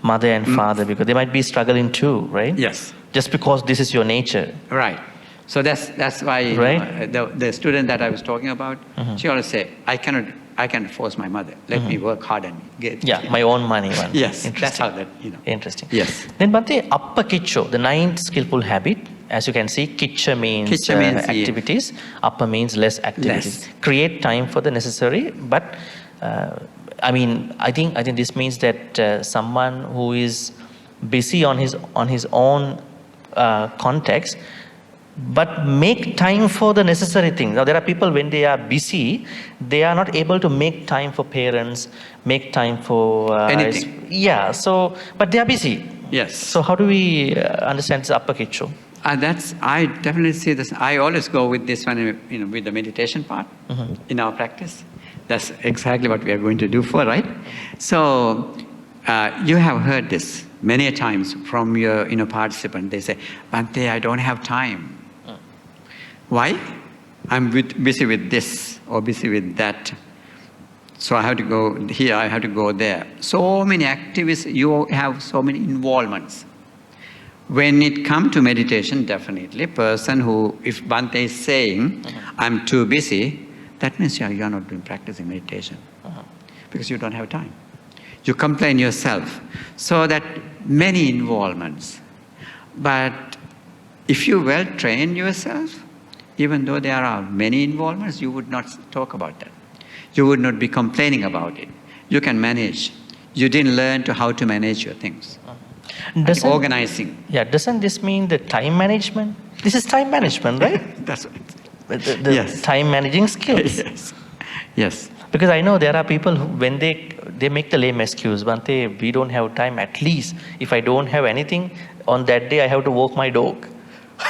mother and father because they might be struggling too, right? Yes. Just because this is your nature. Right. So that's why right? The student that I was talking about, she always say, I can force my mother. Let me work hard and get. Yeah, my own money. One. Yes, that's how that, Interesting. Yes. Then Bhante, Appa Kicho, the 9th skillful habit. As you can see, Kicha means activities. Appa means less activities. Create time for the necessary. But I think this means that someone who is busy on his own context, but make time for the necessary things. Now there are people when they are busy, they are not able to make time for parents, make time for anything. Yeah. So, but they are busy. Yes. So how do we understand this Appa Kicho? I definitely see this. I always go with this one, with the meditation part in our practice. That's exactly what we are going to do right? So you have heard this many times from your participant. They say, Bhante, I don't have time. Why? I'm busy with this or busy with that. So I have to go here, I have to go there. So many activities, you have so many involvements. when it comes to meditation, definitely, person who, if Bhante is saying, I'm too busy, that means you are not doing practicing meditation. Because you don't have time. You complain yourself. So that many involvements. But if you well train yourself, even though there are many involvements, you would not talk about that. You would not be complaining about it. You can manage. You didn't learn how to manage your things. Like organizing. Yeah, doesn't this mean the time management? This is time management, right? That's what the yes. time managing skills. Yes. Yes. Because I know there are people who, when they make the lame excuse, Bhante, we don't have time. At least if I don't have anything on that day, I have to walk my dog.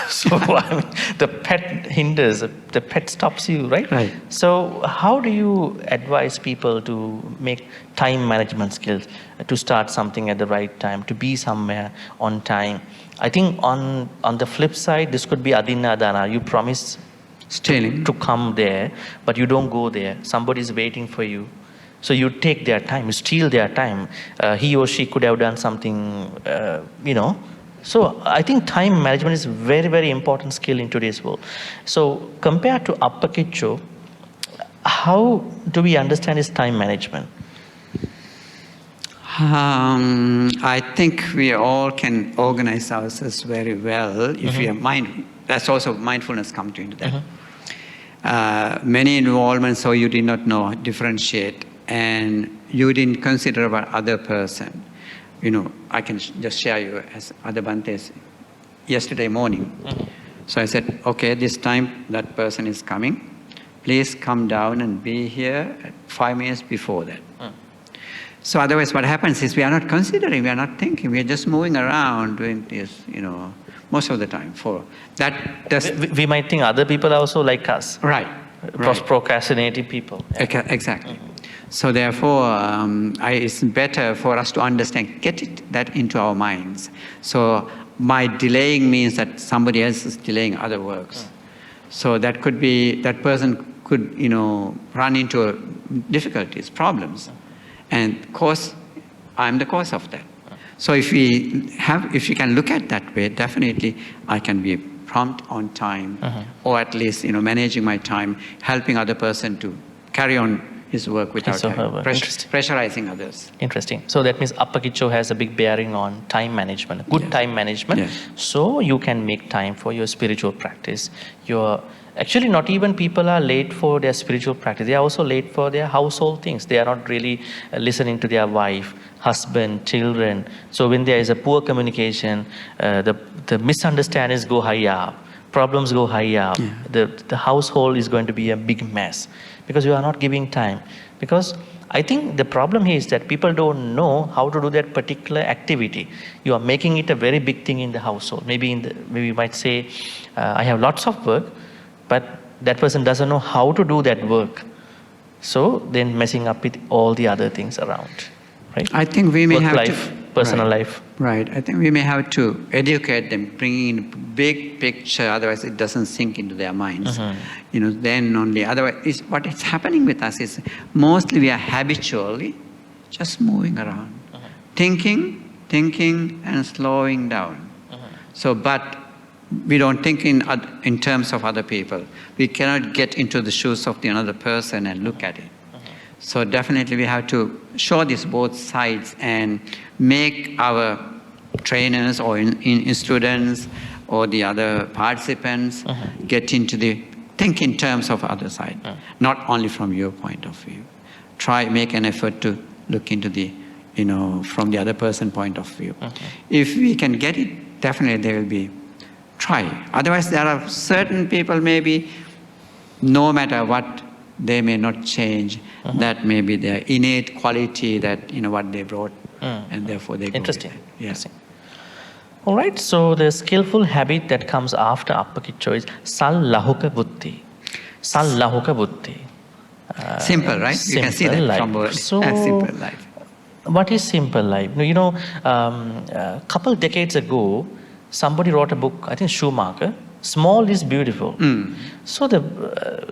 So I mean, the pet hinders, the pet stops you, right? Right. So how do you advise people to make time management skills, to start something at the right time, to be somewhere on time? I think on the flip side, this could be adina dana. You promise to come there, but you don't go there. Somebody is waiting for you. So you take their time, you steal their time. He or she could have done something, So I think time management is very, very important skill in today's world. So compared to Appakicho, how do we understand his time management? I think we all can organize ourselves very well if we are mindful. That's also mindfulness comes into that. Many involvements, so you did not know, differentiate, and you didn't consider about other person. I can just share you as other Bhantes yesterday morning. So I said, okay, this time that person is coming. Please come down and be here at 5 minutes before that. So otherwise what happens is we are not considering, we are not thinking, we are just moving around doing this, most of the time. We might think other people are also like us. Right. Procrastinating people. Yeah. Exactly. So therefore, it's better for us to understand, that into our minds. So my delaying means that somebody else is delaying other works. So that could be, that person could, run into difficulties, problems. And I'm the cause of that. So if you can look at that way, definitely I can be prompt on time, or at least, managing my time, helping other person to carry on his work without pressurizing others. Interesting. So that means Appakicho has a big bearing on time management, good time management. Yes. So you can make time for your spiritual practice. Actually, not even people are late for their spiritual practice. They are also late for their household things. They are not really listening to their wife, husband, children. So when there is a poor communication, the misunderstandings go high up, problems go high up. Yeah. The household is going to be a big mess because you are not giving time. Because I think the problem here is that people don't know how to do that particular activity. You are making it a very big thing in the household. Maybe you might say, I have lots of work, but that person doesn't know how to do that work. So then messing up with all the other things around, right? I think we may Work have life, personal life. Right. I think we may have to educate them, bring in big picture, otherwise it doesn't sink into their minds. Then only, otherwise, what is happening with us is mostly we are habitually just moving around, thinking and slowing down. So, but we don't think in terms of other people. We cannot get into the shoes of the another person and look at it. So definitely we have to show this both sides and make our trainers or in students or the other participants get into think in terms of other side, not only from your point of view. Make an effort to look into from the other person point of view. If we can get it, definitely there will be try. Otherwise, there are certain people maybe, no matter what, they may not change. That may be their innate quality that, what they brought, and therefore they go with it. Interesting. All right, so the skillful habit that comes after Appakicho is Sallahuka Buddhi. Sallahuka Buddhi. Simple, right? You can see that life. From word. So, simple life. What is simple life? A couple decades ago, somebody wrote a book, I think Schumacher, Small is Beautiful. So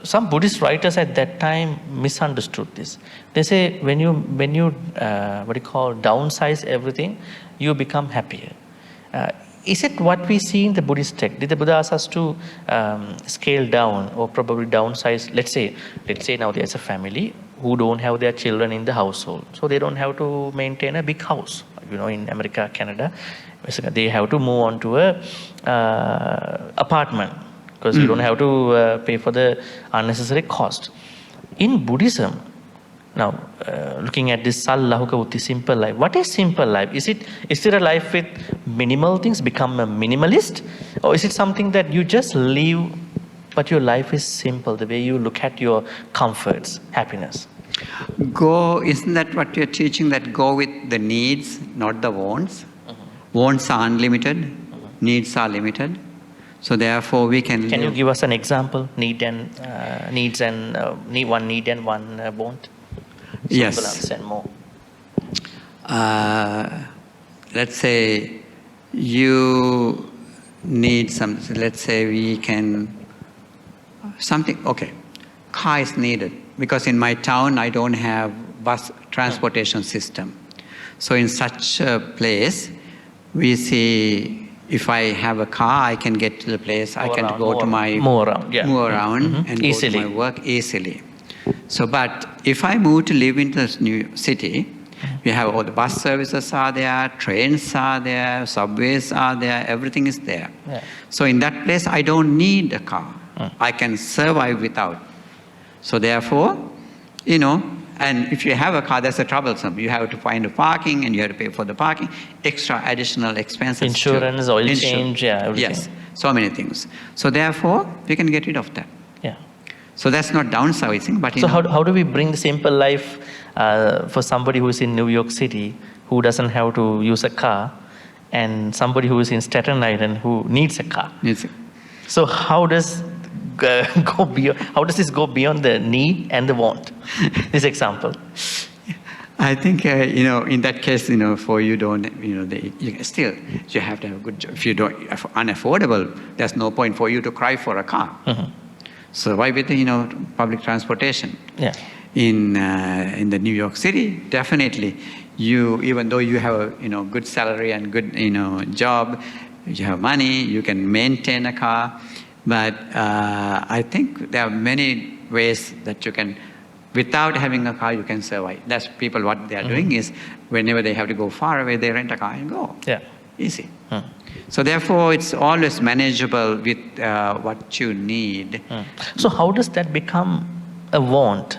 some Buddhist writers at that time misunderstood this. They say when you downsize everything, you become happier. is it what we see in the Buddhist text? Did the Buddha ask us to scale down or probably downsize? Let's say now there's a family who don't have their children in the household, so they don't have to maintain a big house. You know, in America, Canada, they have to move on to a apartment because you don't have to pay for the unnecessary cost. In Buddhism, now, looking at this Sallahuka Utti, simple life. What is simple life? Is it a life with minimal things, become a minimalist? Or is it something that you just live, but your life is simple, the way you look at your comforts, happiness? Isn't that what you're teaching? That go with the needs, not the wants? Wants are unlimited, needs are limited. So therefore we can you give us an example? One need and one want? Yes. Understand more. Let's say you need something. Let's say we can something. Okay, car is needed because in my town I don't have bus transportation system. So in such a place, we see if I have a car, I can get to the place. I can go to my move around and easily. go to my work easily. So, but if I move to live in this new city, we have all the bus services are there, trains are there, subways are there, everything is there. Yeah. So in that place, I don't need a car. I can survive without. So therefore, and if you have a car, that's a troublesome. You have to find a parking and you have to pay for the parking, extra additional expenses. Insurance, oil change, everything. Yes, so many things. So therefore, we can get rid of that. Yeah. So that's not downsizing, but so how do we bring the simple life for somebody who is in New York City who doesn't have to use a car, and somebody who is in Staten Island who needs a car? So how does this go beyond the need and the want? This example. I think in that case, for you don't, still you have to have a good job. If you don't, if unaffordable, there's no point for you to cry for a car. So why with public transportation? Yeah. In the New York City, definitely, even though you have a good salary and good job, you have money, you can maintain a car. But I think there are many ways that you can, without having a car, you can survive. That's people, what they are doing is, whenever they have to go far away, they rent a car and go. Yeah. Easy. So therefore, it's always manageable with what you need. So how does that become a want?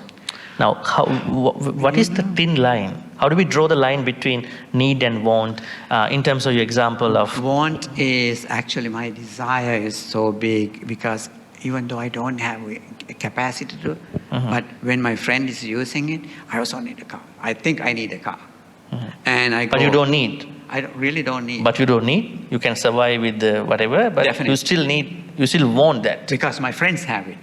Now, what is the thin line? How do we draw the line between need and want in terms of your example of... Want is actually my desire is so big because even though I don't have a capacity to, but when my friend is using it, I also need a car. I think I need a car. And I go, but you don't need. I really don't need. But you don't need. You can survive with whatever, but Definitely. You still want that. Because my friends have it.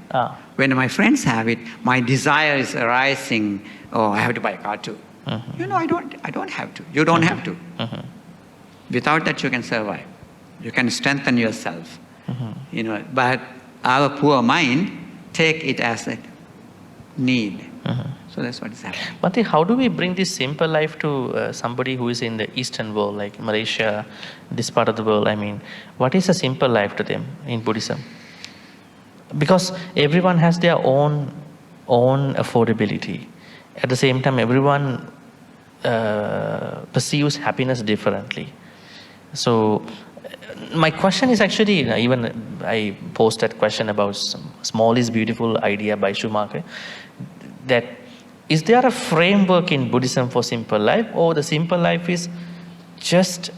When my friends have it, my desire is arising, oh, I have to buy a car too. I don't have to. You don't have to. Without that, you can survive. You can strengthen yourself. But our poor mind take it as a need. So that's what is happening. Bhante, how do we bring this simple life to somebody who is in the Eastern world, like Malaysia, this part of the world? I mean, what is a simple life to them in Buddhism? Because everyone has their own affordability. At the same time, everyone perceives happiness differently. So my question is actually, even I posed that question about small is beautiful idea by Schumacher, that is there a framework in Buddhism for simple life, or the simple life is just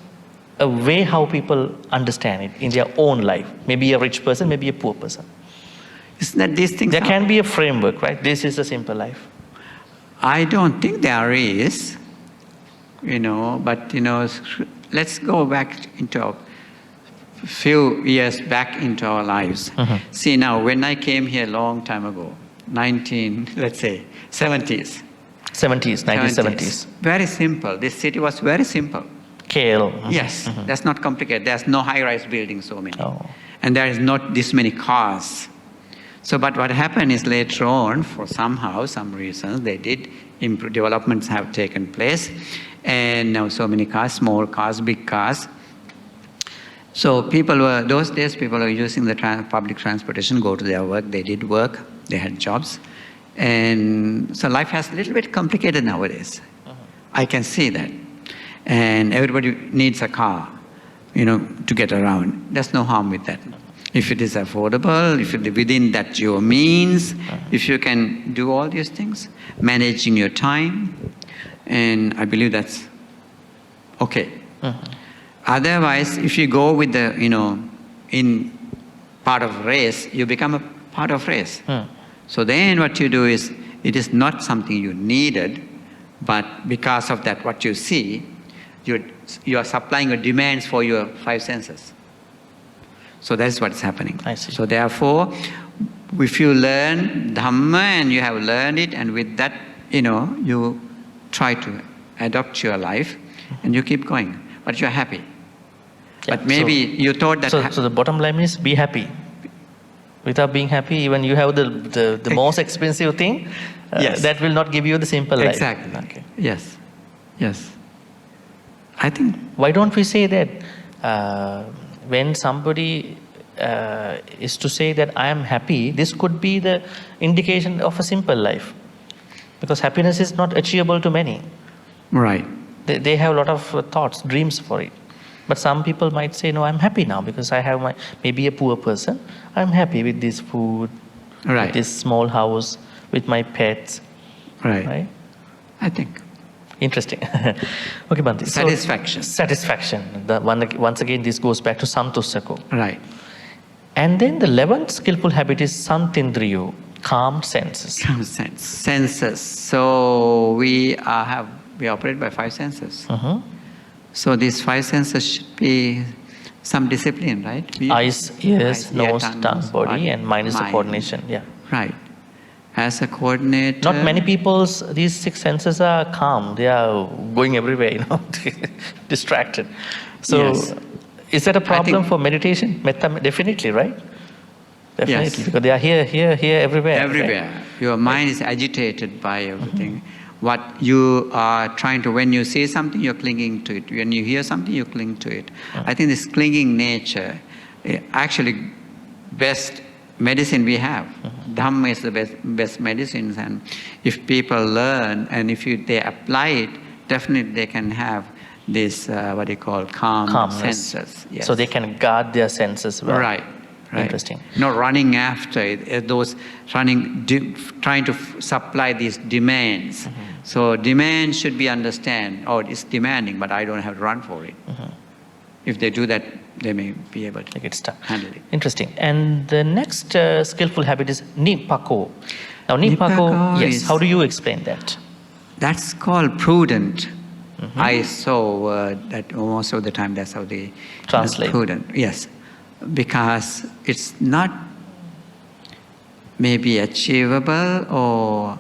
a way how people understand it in their own life? Maybe a rich person, maybe a poor person. Isn't that these things? There can be a framework, right? This is a simple life. I don't think there is, but let's go back into a few years back into our lives. See now, when I came here a long time ago, 1970s. 1970s. Very simple. This city was very simple. KL. Yes, that's not complicated. There's no high-rise buildings, so many. Oh. And there is not this many cars. So, but what happened is later on, for some reasons, they did developments have taken place. And now so many cars, small cars, big cars. So those days people were using the public transportation, go to their work, they did work, they had jobs. And so life has a little bit complicated nowadays. I can see that. And everybody needs a car, to get around. There's no harm with that. If it is affordable, if it within that your means, if you can do all these things, managing your time, and I believe that's okay. Otherwise, if you go with the, in part of race, you become a part of race. So then what you do is, it is not something you needed, but because of that, what you see, you are supplying your demands for your 5 senses. So that's what's happening. I see. So therefore, if you learn Dhamma and you have learned it, and with that, you try to adopt your life, and you keep going, but you're happy. Yeah, but maybe you thought that... So the bottom line is, be happy. Without being happy, even you have the most expensive thing, yes, that will not give you the simple life. Exactly. Okay. Yes. Yes. I think... Why don't we say that when somebody is to say that I am happy, this could be the indication of a simple life. Because happiness is not achievable to many. Right. They have a lot of thoughts, dreams for it. But some people might say, no, I'm happy now because I have maybe a poor person. I'm happy with this food, with this small house, with my pets. Right? I think. Interesting. Okay, Bhante. Satisfaction. Satisfaction. Once again, this goes back to Santussako. Right. And then the 11th skillful habit is Santindriyo, calm senses. Calm senses. So we operate by 5 senses. So these 5 senses should be some discipline, right? Eyes, ears, nose, tongue, body, and mind is the coordination. Yeah. Right. As a coordinator... Not many people's, these 6 senses are calm. They are going everywhere, distracted. So is that a problem for meditation? Metta, definitely, right? Definitely. Yes. Because they are here, everywhere. Everywhere. Right? Your mind is agitated by everything. What you are trying to, when you see something, you're clinging to it. When you hear something, you cling to it. I think this clinging nature, actually, best medicine we have. Dhamma is the best medicines, and if people learn and if they apply it, definitely they can have this, what you call, calm senses. Yes. So they can guard their senses well. Right. Interesting. Not running after it, trying to supply these demands. So demand should be understand, it's demanding, but I don't have to run for it. If they do that, they may be able to get stuck. Handle it. Interesting. And the next skillful habit is Nipako. Now Nipako, yes, how do you explain that? That's called prudent. I saw that most of the time that's how they translate. Prudent, yes. Because it's not maybe achievable or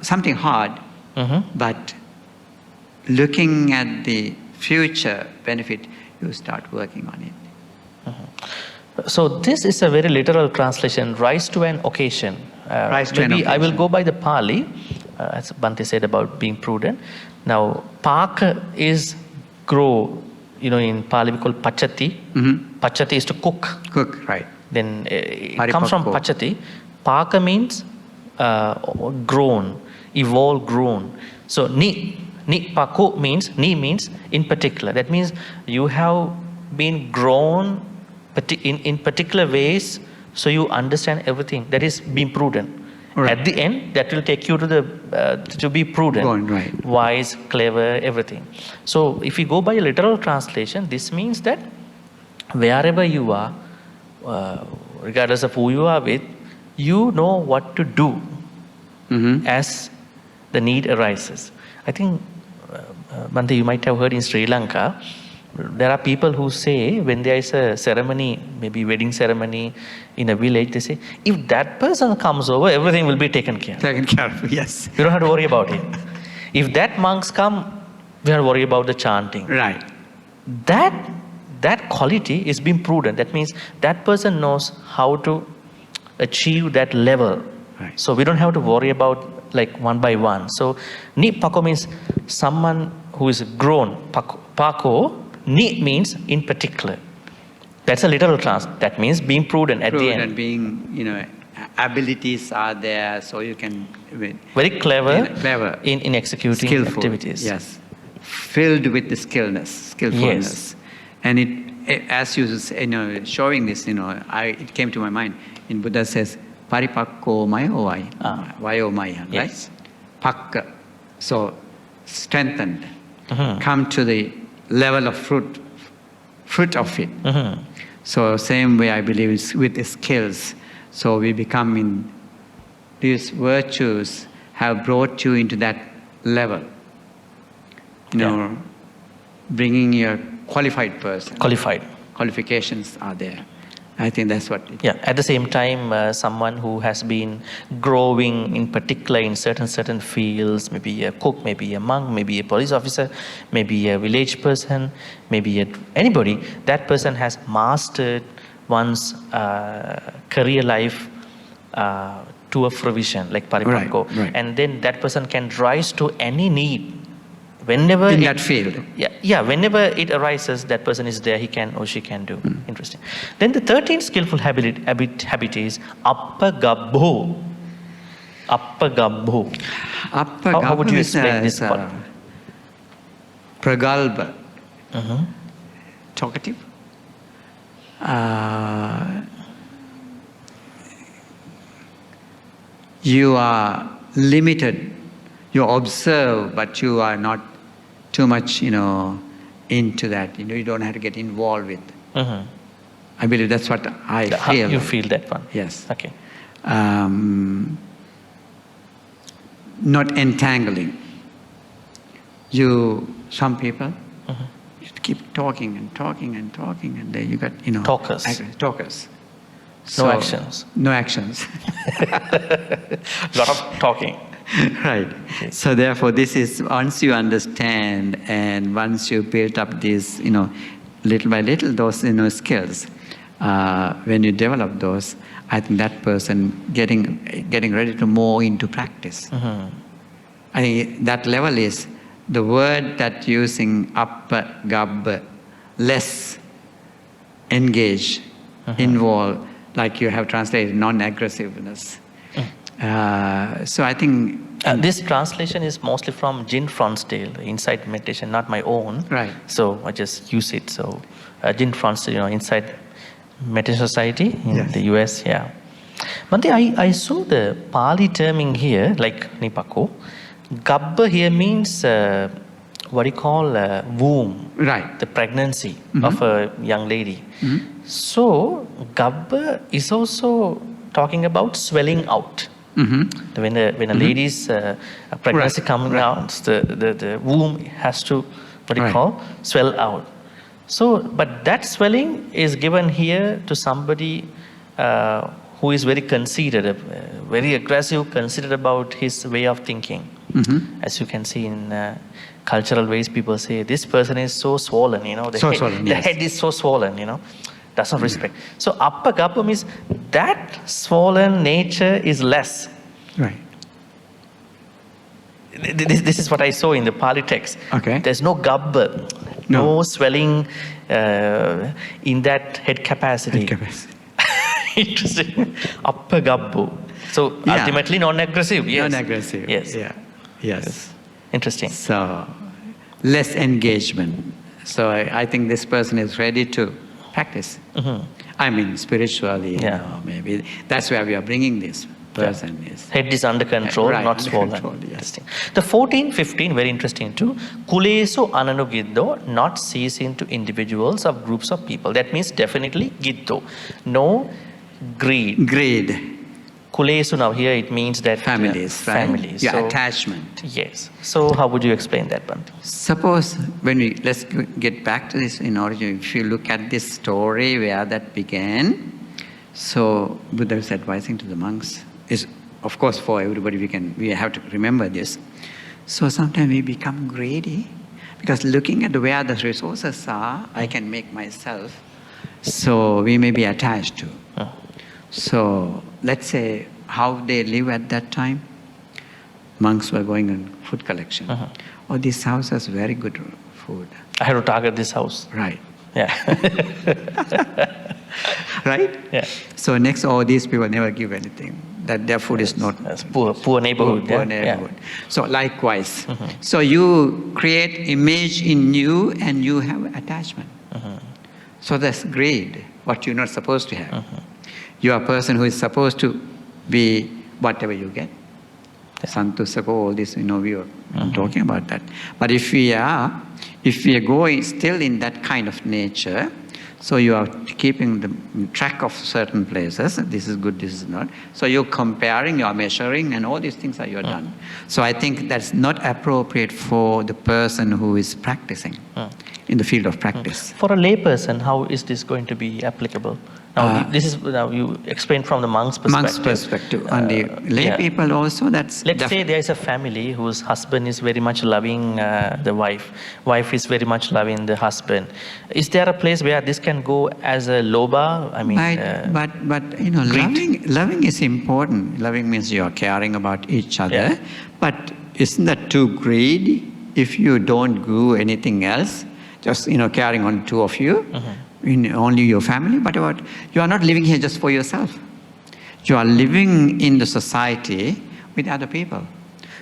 something hard, but looking at the future benefit, you start working on it. So this is a very literal translation, rise to an occasion. Maybe I will go by the Pali, as Bhante said about being prudent. Now, Paka is grow. In Pali we call pachati. Pachati is to cook. Cook, right. Then it comes from pachati. Paka means grown, evolved, grown. So Nipako means in particular. That means you have been grown in particular ways, so you understand everything. That is being prudent. Right. At the end, that will take you to be prudent, right. Wise, clever, everything. So if you go by a literal translation, this means that wherever you are, regardless of who you are with, you know what to do as the need arises. I think, Bhante, you might have heard in Sri Lanka, there are people who say when there is a ceremony, maybe wedding ceremony in a village, they say, if that person comes over, everything will be taken care of. Taken care of, yes. We don't have to worry about it. If that monks come, we have to worry about the chanting. Right. That quality is being prudent. That means that person knows how to achieve that level. Right. So we don't have to worry about like one by one. So Nipako means someone who is grown. Pako Ni means in particular. That's a literal trans. That means being prudent at the end. Prudent, being, abilities are there, so you can... Very clever, clever. In executing Skillful, activities. yes. Filled with the skillfulness. Yes. And as you showing this, it came to my mind. In Buddha says, paripakko mayo vayo maya, Yes. right? Pakka, so strengthened. Mm-hmm. Come to the level of fruit of it. Mm-hmm. So same way I believe is with the skills. So we become in these virtues have brought you into that level. Bringing a qualified person. Qualifications are there. I think that's what it is. Yeah, at the same time, someone who has been growing in particular in certain fields, maybe a cook, maybe a monk, maybe a police officer, maybe a village person, maybe anybody, that person has mastered one's career life to a fruition, like paripakko. Right. And then that person can rise to any need. Whenever in that field. Yeah, whenever it arises, that person is there, he can or she can do. Interesting. Then the 13th skillful habit is appagabho. Appagabho. How would you explain this part? Pragalbha. Talkative. You are limited. You observe, but you are not too much, into that. You don't have to get involved with. I believe that's what I feel. You feel that one? Yes. Okay. Not entangling. Some people, you keep talking and talking and talking, and then you got, talkers. No actions. No actions. Lot of talking. Right. Okay. So therefore, this is once you understand and once you build up these, little by little, those, skills. When you develop those, I think that person getting ready to more into practice. I think that level is the word that using appa, gabba, less engage, involve, like you have translated non-aggressiveness. So I think... this translation is mostly from Jin Fronsdale, Insight Meditation, not my own. Right. So I just use it. So Jin Fronsdale, Insight Meditation Society in the US, yeah. Bhante, I saw the Pali terming here, like Nipako. Gabba here means what you call womb. Right. The pregnancy of a young lady. So Gabba is also talking about swelling out. When a lady's pregnancy coming out, the womb has to swell out. So, but that swelling is given here to somebody who is very considerate, very aggressive, considerate about his way of thinking. As you can see in cultural ways, people say this person is so swollen. The head is so swollen. Does not respect. So appagabba means that swollen nature is less. Right. This is what I saw in the Pali text. Okay. There's no gabba, no swelling in that head capacity. Interesting. Appagabbo. So ultimately non-aggressive. Yes. Non-aggressive. Yes. Yeah. Yes. Interesting. So less engagement. So I think this person is ready to practice. I mean, spiritually, maybe that's where we are bringing this person. Is head is under control, not swollen. Interesting. The 14, 15, very interesting too. Kulesu ananugiddo, not cease into individuals or groups of people. That means definitely giddo. No greed. Kulesu, now here it means that families. Families. Yeah, attachment. Yes. So how would you explain that, Bhante? Suppose let's get back to this in origin. If you look at this story where that began, so Buddha is advising to the monks. Is of course for everybody we have to remember this. So sometimes we become greedy because looking at where the resources are, I can make myself. So we may be attached to. So let's say how they live at that time. Monks were going on food collection. Oh, this house has very good food. I have to target this house. Right. Yeah. Right? Yeah. So next, all these people never give anything. That their food is not That's poor neighborhood. poor yeah? neighborhood. Yeah. So likewise, so you create image in you and you have attachment. So that's greed, what you're not supposed to have. You are a person who is supposed to be whatever you get. Santusako, all this, we are talking about that. But if we are going still in that kind of nature, so you are keeping the track of certain places, this is good, this is not. So you're comparing, you're measuring, and all these things are you're done. So I think that's not appropriate for the person who is practicing in the field of practice. For a layperson, how is this going to be applicable? Now, this is now you explained from the monk's perspective. Monk's perspective. On the lay people also, that's... Let's say there is a family whose husband is very much loving the wife. Wife is very much loving the husband. Is there a place where this can go as a loba? I mean... But loving is important. Loving means you are caring about each other. Yeah. But isn't that too greedy if you don't do anything else? Just, caring on two of you. In only your family, but you are not living here just for yourself. You are living in the society with other people.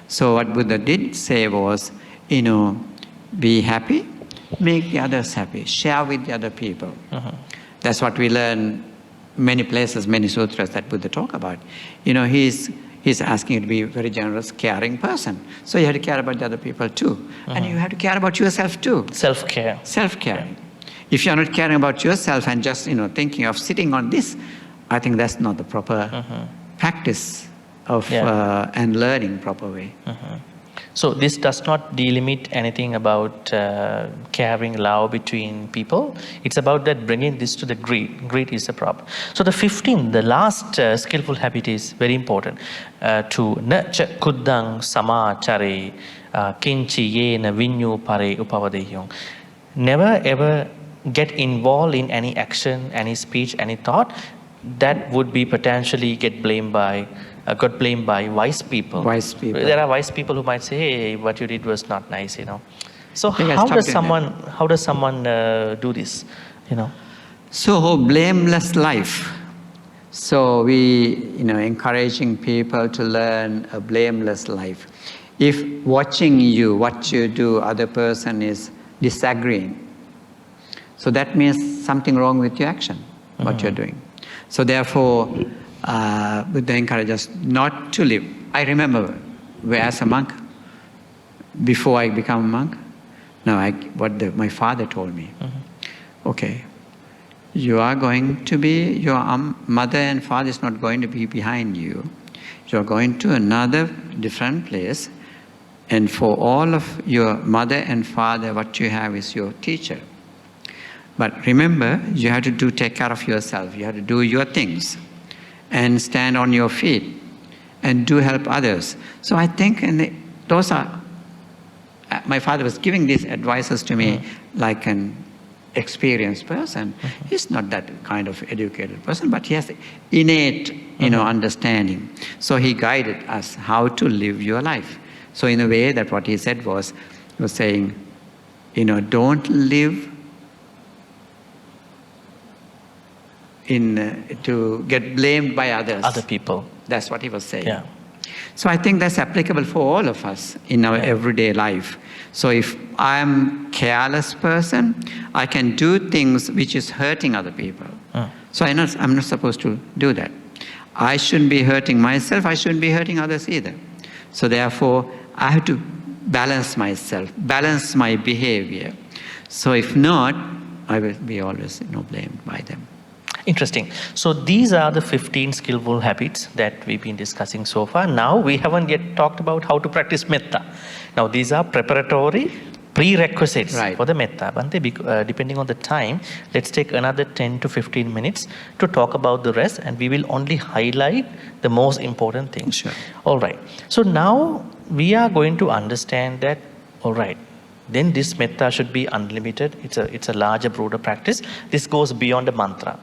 So what Buddha did say was, be happy, make the others happy, share with the other people. That's what we learn many places, many sutras that Buddha talk about. He's asking you to be a very generous, caring person. So you have to care about the other people too. And you have to care about yourself too. Self-care. Self-care. Yeah. If you're not caring about yourself and just, thinking of sitting on this, I think that's not the proper practice of and learning proper way. So this does not delimit anything about caring, love between people. It's about that bringing this to the greed. Greed is the problem. So the 15th, the last skillful habit is very important. To nurture kuddang sama chare kinchi yena vinyu pare upavadeyung. Never ever get involved in any action, any speech, any thought that would be potentially got blamed by wise people. Wise people. There are wise people who might say, "Hey, what you did was not nice," So how does someone do this? So blameless life. So we, encouraging people to learn a blameless life. If watching you, what you do, other person is disagreeing, so that means something wrong with your action, what you're doing. So therefore, Buddha encourages us not to live. I remember, as a monk, before I became a monk, my father told me, okay, you are going to be, your mother and father is not going to be behind you. You are going to another different place, and for all of your mother and father, what you have is your teacher. But remember, you have to take care of yourself. You have to do your things and stand on your feet and do help others. So I think, those are, my father was giving these advices to me like an experienced person. He's not that kind of educated person, but he has innate, understanding. So he guided us how to live your life. So in a way that what he said was, he was saying, don't live to get blamed by others. Other people. That's what he was saying. Yeah. So I think that's applicable for all of us in our everyday life. So if I'm a careless person, I can do things which is hurting other people. So I'm not supposed to do that. I shouldn't be hurting myself, I shouldn't be hurting others either. So therefore, I have to balance myself, balance my behavior. So if not, I will be always blamed by them. Interesting. So these are the 15 skillful habits that we've been discussing so far. Now we haven't yet talked about how to practice metta. Now these are preparatory prerequisites for the metta. Bhante, depending on the time, let's take another 10 to 15 minutes to talk about the rest, and we will only highlight the most important things. Sure. All right. So now we are going to understand that, all right, then this metta should be unlimited. It's a larger, broader practice. This goes beyond the mantra.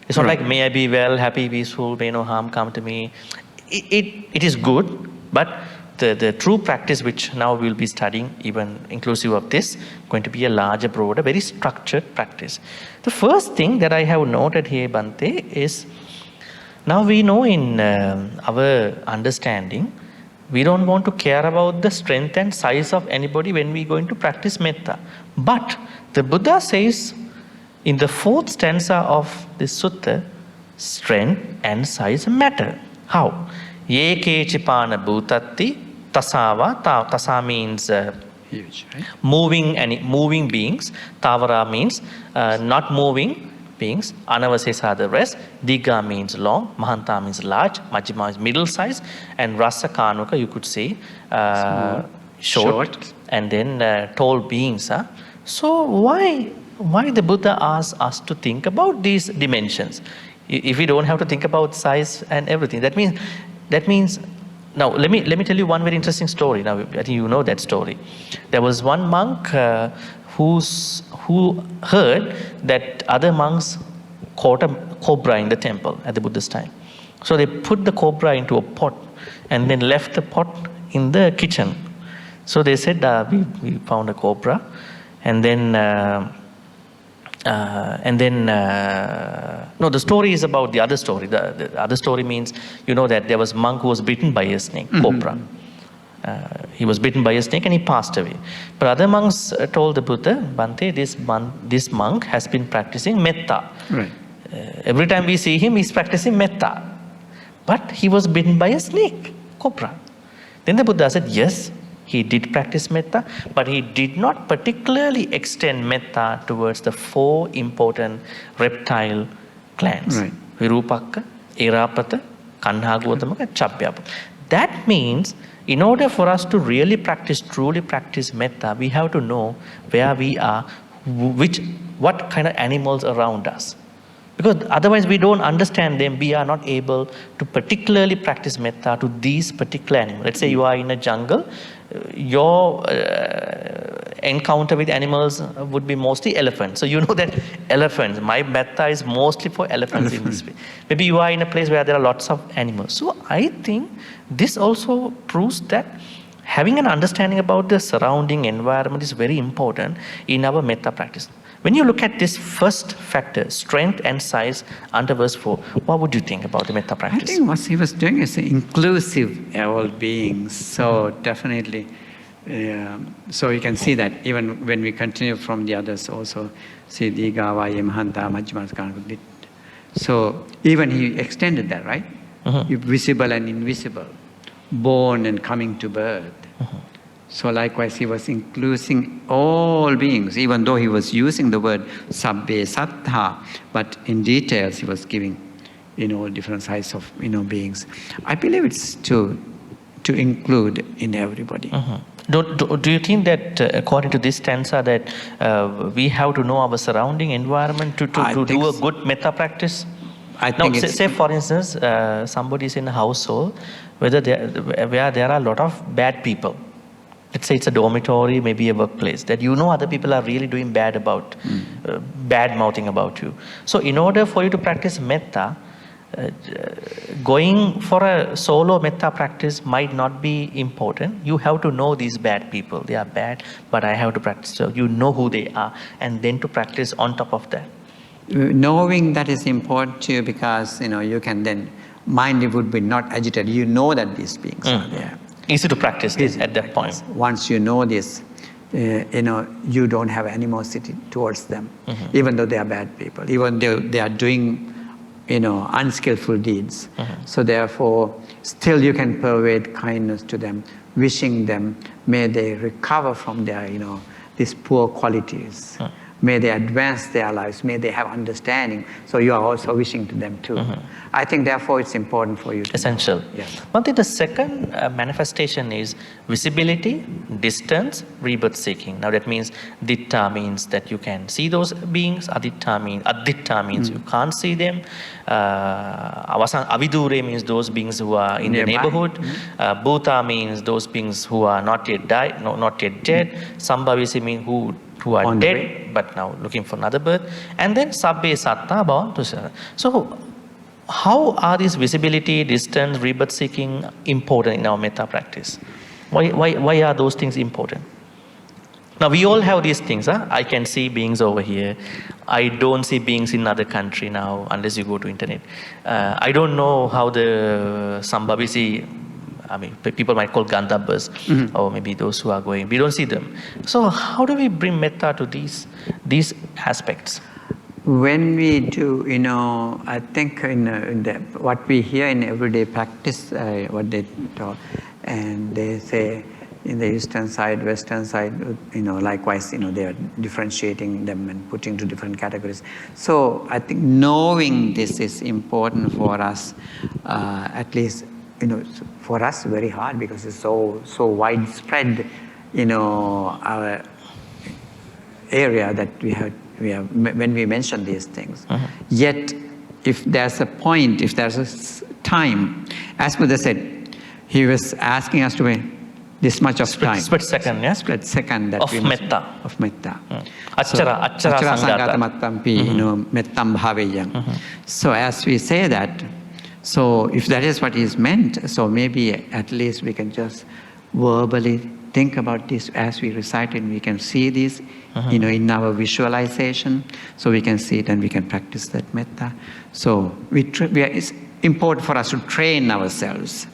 It's not like, may I be well, happy, peaceful, may no harm come to me. It is good, but the true practice which now we'll be studying, even inclusive of this, going to be a larger, broader, very structured practice. The first thing that I have noted here, Bhante, is now we know in our understanding, we don't want to care about the strength and size of anybody when we're going to practice metta. But the Buddha says in the 4th stanza of this sutta, strength and size matter. How? Ye kechipana bhutatti tasava. Tasa means Huge, right? moving beings. Tavara means not moving beings. Anavasesa the rest. Diga means long. Mahanta means large. Majjhima is middle size. And Rasa Kanuka, you could say short. And then tall beings. So why the Buddha asks us to think about these dimensions? If we don't have to think about size and everything, that means. Now let me tell you one very interesting story. Now I think you know that story. There was one monk who heard that other monks caught a cobra in the temple at the Buddha's time. So they put the cobra into a pot and then left the pot in the kitchen. So they said, we found a cobra, and then no, the story is about the other story. The other story means, you know, that there was a monk who was bitten by a snake, cobra. He was bitten by a snake and he passed away. But other monks told the Buddha, Bhante, this monk has been practicing metta. Right. Every time we see him, he's practicing metta. But he was bitten by a snake, cobra. Then the Buddha said, yes, he did practice metta, but he did not particularly extend metta towards the 4 important reptile clans. Right. Virupakka, Irapata, Kanhagotamaka, Chabhyapaka. That means, in order for us to really truly practice metta, we have to know where we are, what kind of animals around us. Because otherwise we don't understand them, we are not able to particularly practice metta to these particular animals. Let's say you are in a jungle, your encounter with animals would be mostly elephants. So you know that elephants, my metta is mostly for elephants in this way. Maybe you are in a place where there are lots of animals. So I think this also proves that having an understanding about the surrounding environment is very important in our metta practice. When you look at this first factor, strength and size, under verse 4, what would you think about the metta practice? I think what he was doing is inclusive all beings. So definitely, so you can see that even when we continue from the others also, see Diga, Vaya, Mahanta, Majjhima. So even he extended that, right? Visible and invisible, born and coming to birth. So likewise, he was including all beings, even though he was using the word sabbe sattha, but in details he was giving, different sizes of, beings. I believe it's to include in everybody. Do you think that according to this stanza that we have to know our surrounding environment to do a good metta practice? I think say for instance, somebody is in a household where there are a lot of bad people. Let's say it's a dormitory, maybe a workplace, that other people are really doing bad mouthing about you. So in order for you to practice metta, going for a solo metta practice might not be important. You have to know these bad people. They are bad, but I have to practice. So you know who they are, and then to practice on top of that. Knowing that is important to you because, you can then, mind would be not agitated. You know that these beings are there. Easy to practice this at that point. Once you know this, you don't have animosity towards them, even though they are bad people, even though they are doing, unskillful deeds. So therefore, still you can pervade kindness to them, wishing them, may they recover from their, these poor qualities. May they advance their lives, may they have understanding. So you are also wishing to them too. I think therefore it's important for you to essential. know. Yes. Bhante, the second manifestation is visibility, distance, rebirth seeking. Now that means ditta means that you can see those beings, aditta means you can't see them, avidure means those beings who are in the neighborhood, bhuta means those beings who are not yet dead, sambhavisi means who are dead but now looking for another birth, and then sabbe satta bhavantu. So how are these visibility, distance, rebirth seeking important in our metta practice? Why are those things important? Now, we all have these things. Huh? I can see beings over here. I don't see beings in other country now, unless you go to internet. I don't know how the Sambhavisi, I mean, people might call Gandhabas, or maybe those who are going. We don't see them. So how do we bring metta to these aspects? When we do, I think what we hear in everyday practice, what they talk, and they say, in the eastern side, western side, likewise, they are differentiating them and putting to different categories. So I think knowing this is important for us, at least, for us very hard because it's so widespread, our area that we have when we mention these things. Yet, if there's a point, if there's a time, as Buddha said, he was asking us to wait this much of time. Split second, yeah? Split second that of we metta. Of metta. Achara sanggata mattampi, mettam bhaveyam. So as we say that, so if that is what is meant, so maybe at least we can just verbally think about this as we recite it, we can see this, in our visualization, so we can see it and we can practice that metta. So it's important for us to train ourselves.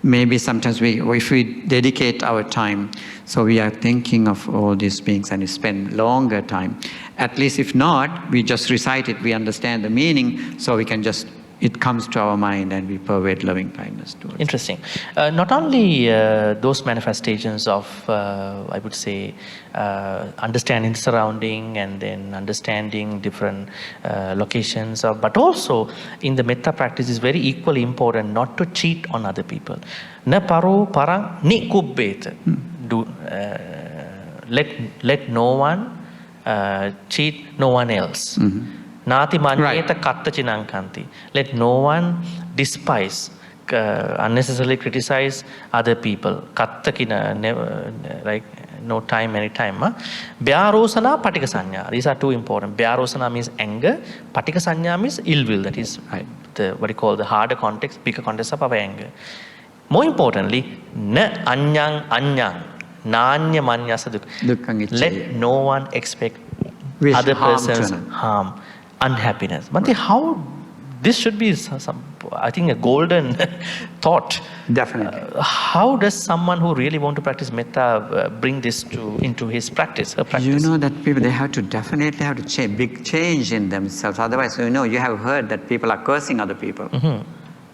Maybe sometimes if we dedicate our time, so we are thinking of all these beings and we spend longer time. At least if not, we just recite it, we understand the meaning, so we can just, it comes to our mind and we pervade loving kindness towards it. Interesting. Not only those manifestations of, I would say, understanding the surrounding and then understanding different locations, but also in the metta practice is very equally important not to cheat on other people. Na paro parang ni kubbeta. Let no one cheat no one else. Nati manyeta katta chinankanti. Let no one despise, unnecessarily criticize other people. Katta kina, never, like no time, anytime. Vyarosana, patika sanya. These are two important. Vyarosana means anger. Patika sanya means ill will. That is what you call the harder context, bigger context of our anger. More importantly, na anyang anyang. Nanya manyasa dukkha. Let no one expect other person's harm, unhappiness. Bhante, how this should be I think a golden thought. Definitely. How does someone who really want to practice metta bring this into his practice, her practice? That people, they definitely have to change, big change in themselves. Otherwise, you have heard that people are cursing other people.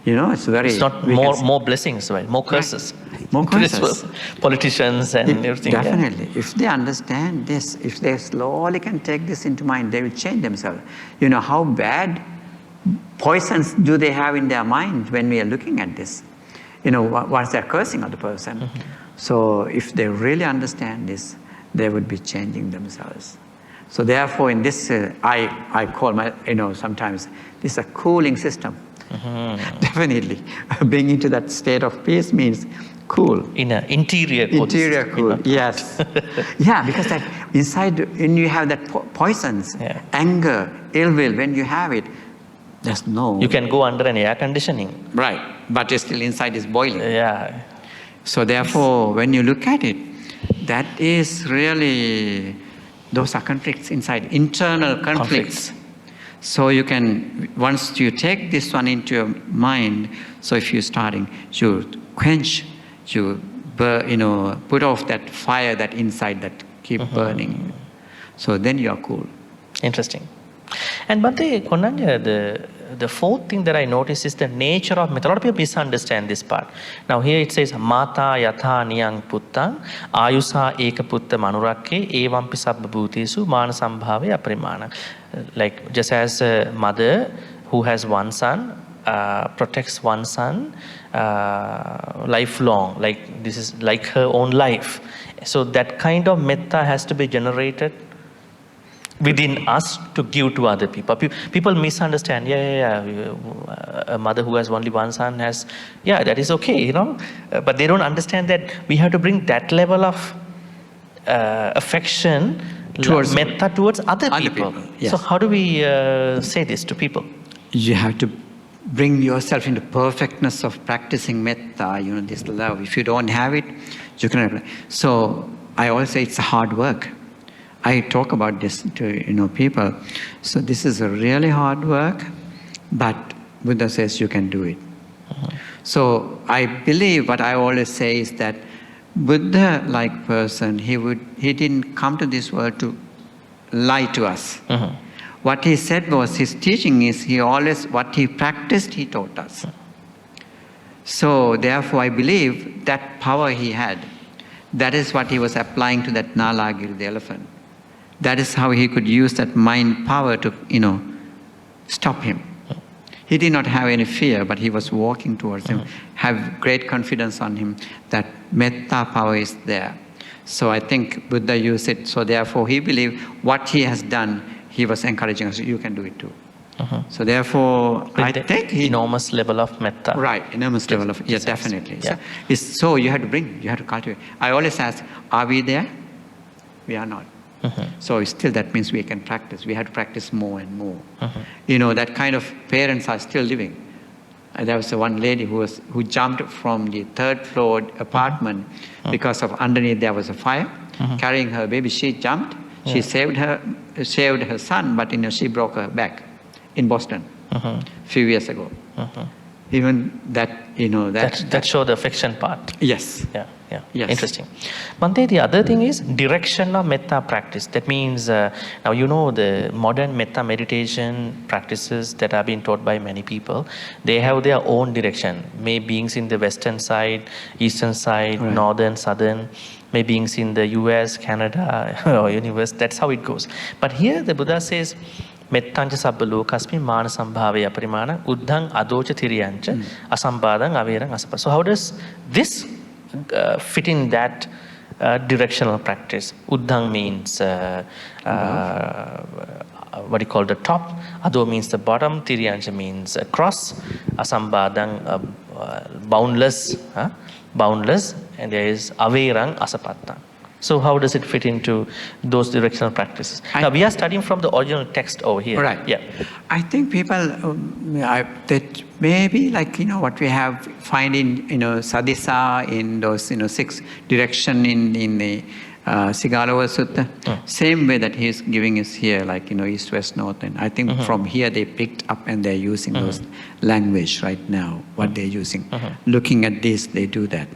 It's not more blessings, right? More curses. Right. More curses. Politicians and everything. Definitely. Yeah. If they understand this, if they slowly can take this into mind, they will change themselves. How bad poisons do they have in their mind when we are looking at this? Once they're cursing other person. So if they really understand this, they would be changing themselves. So therefore, in this, I call sometimes this a cooling system. Definitely. Being into that state of peace means cool. Interior cool, yes. Yeah, because that inside, when you have that poisons, anger, ill will, when you have it, there's no... You can go under an air conditioning. Right, but it's still inside is boiling. Yeah. So therefore, when you look at it, that is really, those are conflicts inside, internal conflicts. So you can, once you take this one into your mind, so if you're starting, you quench, you put off that fire that inside that keep burning. So then you are cool. Interesting. And Bhante Kondanna, the fourth thing that I noticed is the nature of metta. A lot of people misunderstand this part. Now here it says, Mata yatha niyang puttang ayusa eka putta manurakke evampi sabba bhutesu mana sambhave aprimana. Like just as a mother who has one son protects one son lifelong, like this is like her own life. So that kind of metta has to be generated within us to give to other people. People misunderstand. A mother who has only one son has, that is okay, But they don't understand that we have to bring that level of affection, towards other people. Yes. So how do we say this to people? You have to bring yourself into perfectness of practicing metta, this love. If you don't have it, you cannot. So I always say it's a hard work. I talk about this to people. So this is a really hard work, but Buddha says you can do it. So I believe what I always say is that Buddha-like person, he didn't come to this world to lie to us. What he said was, his teaching is, what he practiced, he taught us. So therefore I believe that power he had, that is what he was applying to that Nalagiri, the elephant. That is how he could use that mind power to, stop him. He did not have any fear, but he was walking towards him, have great confidence on him that metta power is there. So I think Buddha used it. So therefore he believed what he has done, he was encouraging us, you can do it too. So therefore, I think enormous level of metta. Right, enormous level of, yes, definitely. Yeah. So you have to cultivate. I always ask, are we there? We are not. So still that means we can practice. We have to practice more and more. That kind of parents are still living. There was one lady who jumped from the 3rd floor apartment because of underneath there was a fire. Carrying her baby, she jumped. She saved her son, but she broke her back in Boston a few years ago. Even that, that show the affection part. Yes. Yeah. Yes. Interesting. Bhante, the other thing is direction of metta practice. That means, now the modern metta meditation practices that are being taught by many people, they have their own direction. May beings in the western side, eastern side, northern, southern, may beings in the US, Canada, or universe. That's how it goes. But here the Buddha says, Mettanja sabba lokasmi mana sambhavaya parimana uddhang adocha thiriyancha asambadang averang asapa. So how does this fit in that directional practice? Uddhang means what do you call the top, ado means the bottom, thiriyancha means cross, asambadang boundless, and there is averang asapatta. So how does it fit into those directional practices? Now we are studying from the original text over here. Right. Yeah. I think people that maybe like what we find in sadhisa, in those 6 direction in the Sigalova Sutta. Same way that he is giving us here, like east, west, north, and I think from here they picked up and they're using those language right now. What they're using, looking at this, they do that.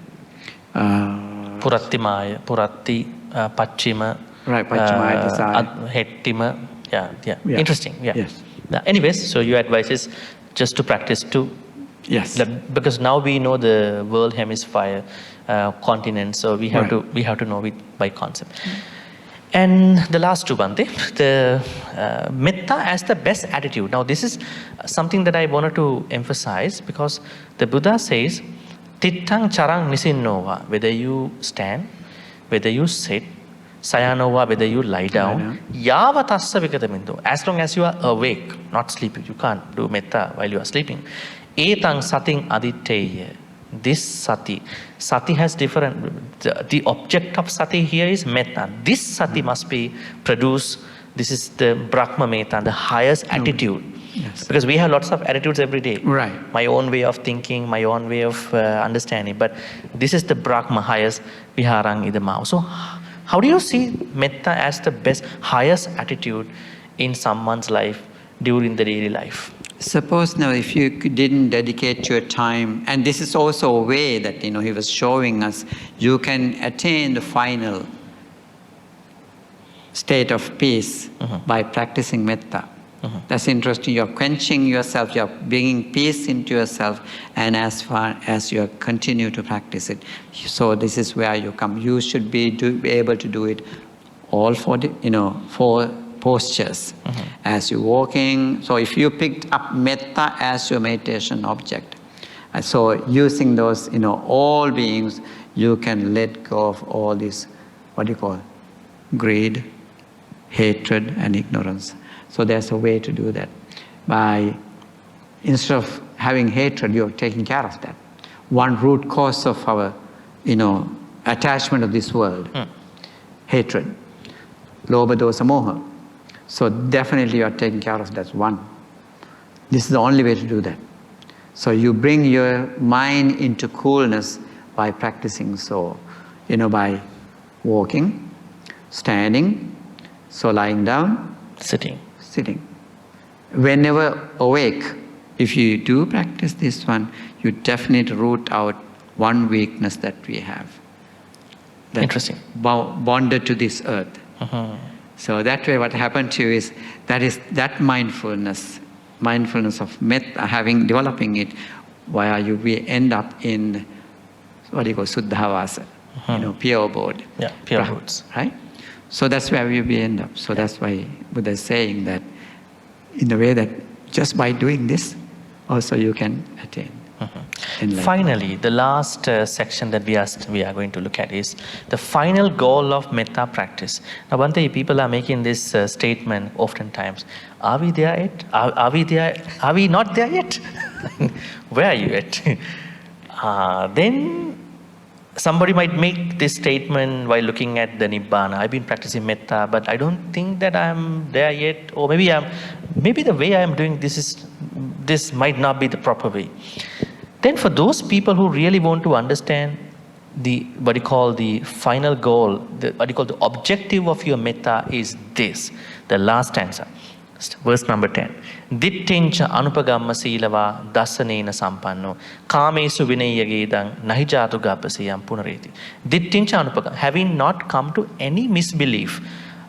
Purattimaya, Puratti, Pachima, right, Pachimaya, the side. Hettima, yeah. Interesting, yeah. Yes. Anyways, so your advice is just to practice too. Yes. Because now we know the world hemisphere, continent, so we have to know it by concept. And the last two, Bhante, the metta as the best attitude. Now this is something that I wanted to emphasize because the Buddha says, Tittang charang nisinnova, whether you stand, whether you sit, sayanova, whether you lie down, yava tassa vikatamindo, as long as you are awake, not sleeping, you can't do metta while you are sleeping. Etang sating aditteya, this sati has different, the object of sati here is metta. This sati must be produced, this is the Brahma metta, the highest attitude. Yes. Because we have lots of attitudes every day. Right. My own way of thinking, my own way of understanding. But this is the Brahma, highest viharang idamao. So how do you see metta as the best, highest attitude in someone's life during the daily life? Suppose now if you didn't dedicate your time, and this is also a way that he was showing us, you can attain the final state of peace by practicing metta. That's interesting. You're quenching yourself, you're bringing peace into yourself, and as far as you continue to practice it. So this is where you come. You should be able to do it all for four postures. As you're walking, so if you picked up metta as your meditation object, so using those, all beings, you can let go of all this, greed, hatred, and ignorance. So there's a way to do that. Instead of having hatred, you're taking care of that. One root cause of our, attachment of this world, hatred, lobha, dosa, moha. So definitely you're taking care of that one. This is the only way to do that. So you bring your mind into coolness by practicing so, by walking, standing, so lying down, Sitting. Whenever awake, if you do practice this one, you definitely root out one weakness that we have. That Interesting. Bonded to this earth. So that way what happened to you is that mindfulness of metta, developing it, where we end up in what you call Suddhavasa, pure abode. Yeah, pure abodes. Right? So that's where we end up. So that's why Buddha is saying that in the way that just by doing this, also you can attain. Finally, the last section that we are going to look at is the final goal of metta practice. Now, Bhante, people are making this statement oftentimes. Are we there yet? Are we there? Are we not there yet? Where are you at? Then somebody might make this statement while looking at the Nibbana. I've been practicing metta, but I don't think that I'm there yet. Or maybe the way I'm doing this might not be the proper way. Then for those people who really want to understand what you call the final goal, what you call the objective of your metta is this, the last stanza, verse number 10. Dittincha anupagamma silava dasanena sampanno kamesu vinayagedang nahijatu gabbasiyam punareti. Dittincha anupagamma, having not come to any misbelief,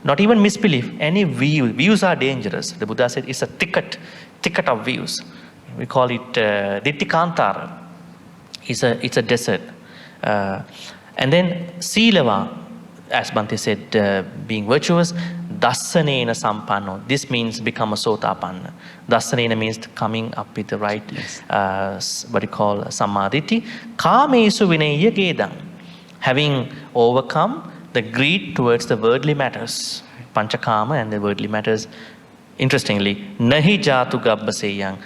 not even misbelief, any view. Views are dangerous. The Buddha said it's a thicket of views. We call it Dittikantara. It's a desert. And then Silava, as Bhante said, being virtuous, Dasanena Sampanno. This means become a Sotapanna. Dasanena means coming up with the right, what you call Samadhiti. Kamesu Vinaya Gedang. Having overcome the greed towards the worldly matters. Panchakama and the worldly matters. Interestingly, Nahi Jatu Gabbaseyang.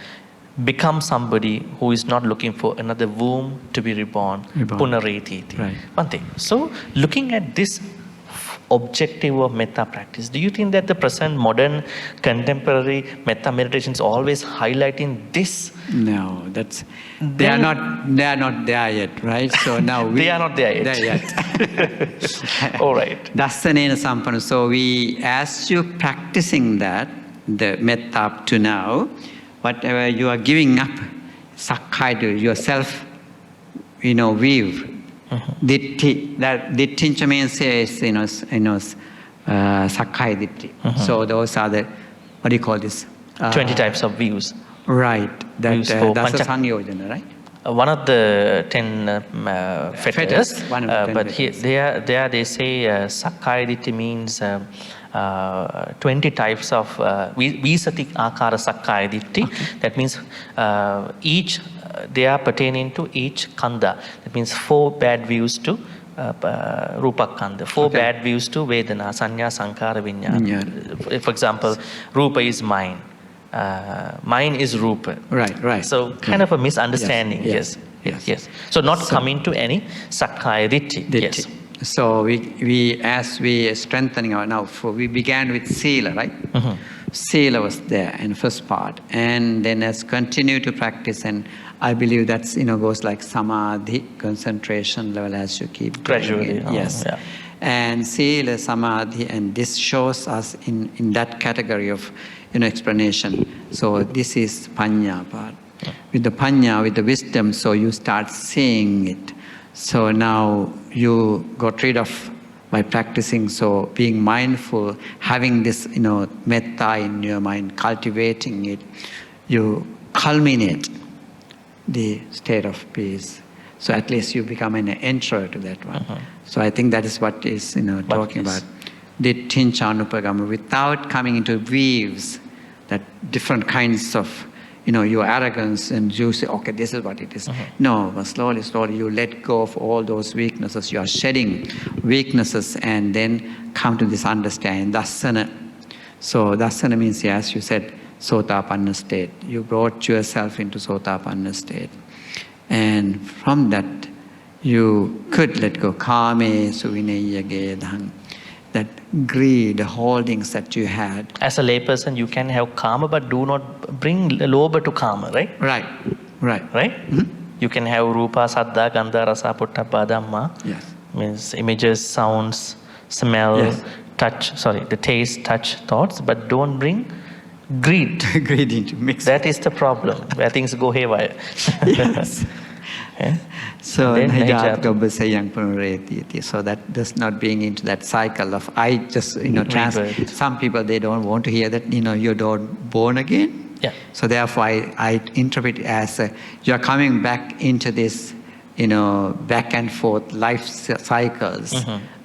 Become somebody who is not looking for another womb to be reborn. Punareti. Right. Bhante, so looking at this objective of metta practice, do you think that the present modern contemporary metta meditation is always highlighting this? No, they are not there yet, right? So now they are not there yet. All right. Dasanena Sampanna. So as you practicing that, the metta up to now, whatever you are giving up, sakkaya, yourself, weave. Ditti, that dittincha means sakkaya ditti. So those are the, what do you call this? 20 types of views. Right. That's a sangyojana, right? One of the 10 fetters. One of the 10 but here, they say sakkaya ditti means 20 types of visati akara sakkaya ditti. Okay. That means each they are pertaining to each kanda. That means 4 bad views to rupa kanda, 4 bad views to vedana, sanya, sankara, vinyana. For example, rupa is mine. Mine is rupa. Right. So kind of a misunderstanding. Yes. So not coming to any sakkaya ditti. Yes. So as we strengthening our now, we began with sila, right? Sila was there in first part, and then as continue to practice, and I believe that's goes like samadhi, concentration level as you keep gradually. Yes. And sila, samadhi, and this shows us in that category of explanation. So this is panya part. With the panya, with the wisdom, so you start seeing it. So now you got rid of by practicing, so being mindful, having this metta in your mind, cultivating it, you culminate the state of peace. So at least you become an enterer to that one. So I think that is what is talking about. Dittincha anupagama, without coming into weaves, that different kinds of your arrogance, and you say, okay, this is what it is. No, but slowly you let go of all those weaknesses. You are shedding weaknesses and then come to this understanding, dasana. So dasana means, as you said, sotapanna state. You brought yourself into sotapanna state. And from that, you could let go. Kame suvinaya gedhan. That greed, the holdings that you had. As a layperson, you can have karma, but do not bring lobha to karma, right? Right. Right. Right? You can have Rupa, Saddha, Gandha, Rasa, Pottabha, Dhamma. Yes. Means images, sounds, smell, Yes. touch, the taste, touch, thoughts, but don't bring greed. Greed into mix. That is the problem, where things go haywire. Yes. Yeah? So, Then Nijat hijab. Gobasayang Punareti. So that does not bring into that cycle of I just, Rebirth. some people, they don't want to hear that, you're not born again. Yeah. So therefore, I interpret it as you're coming back into this, back and forth life cycles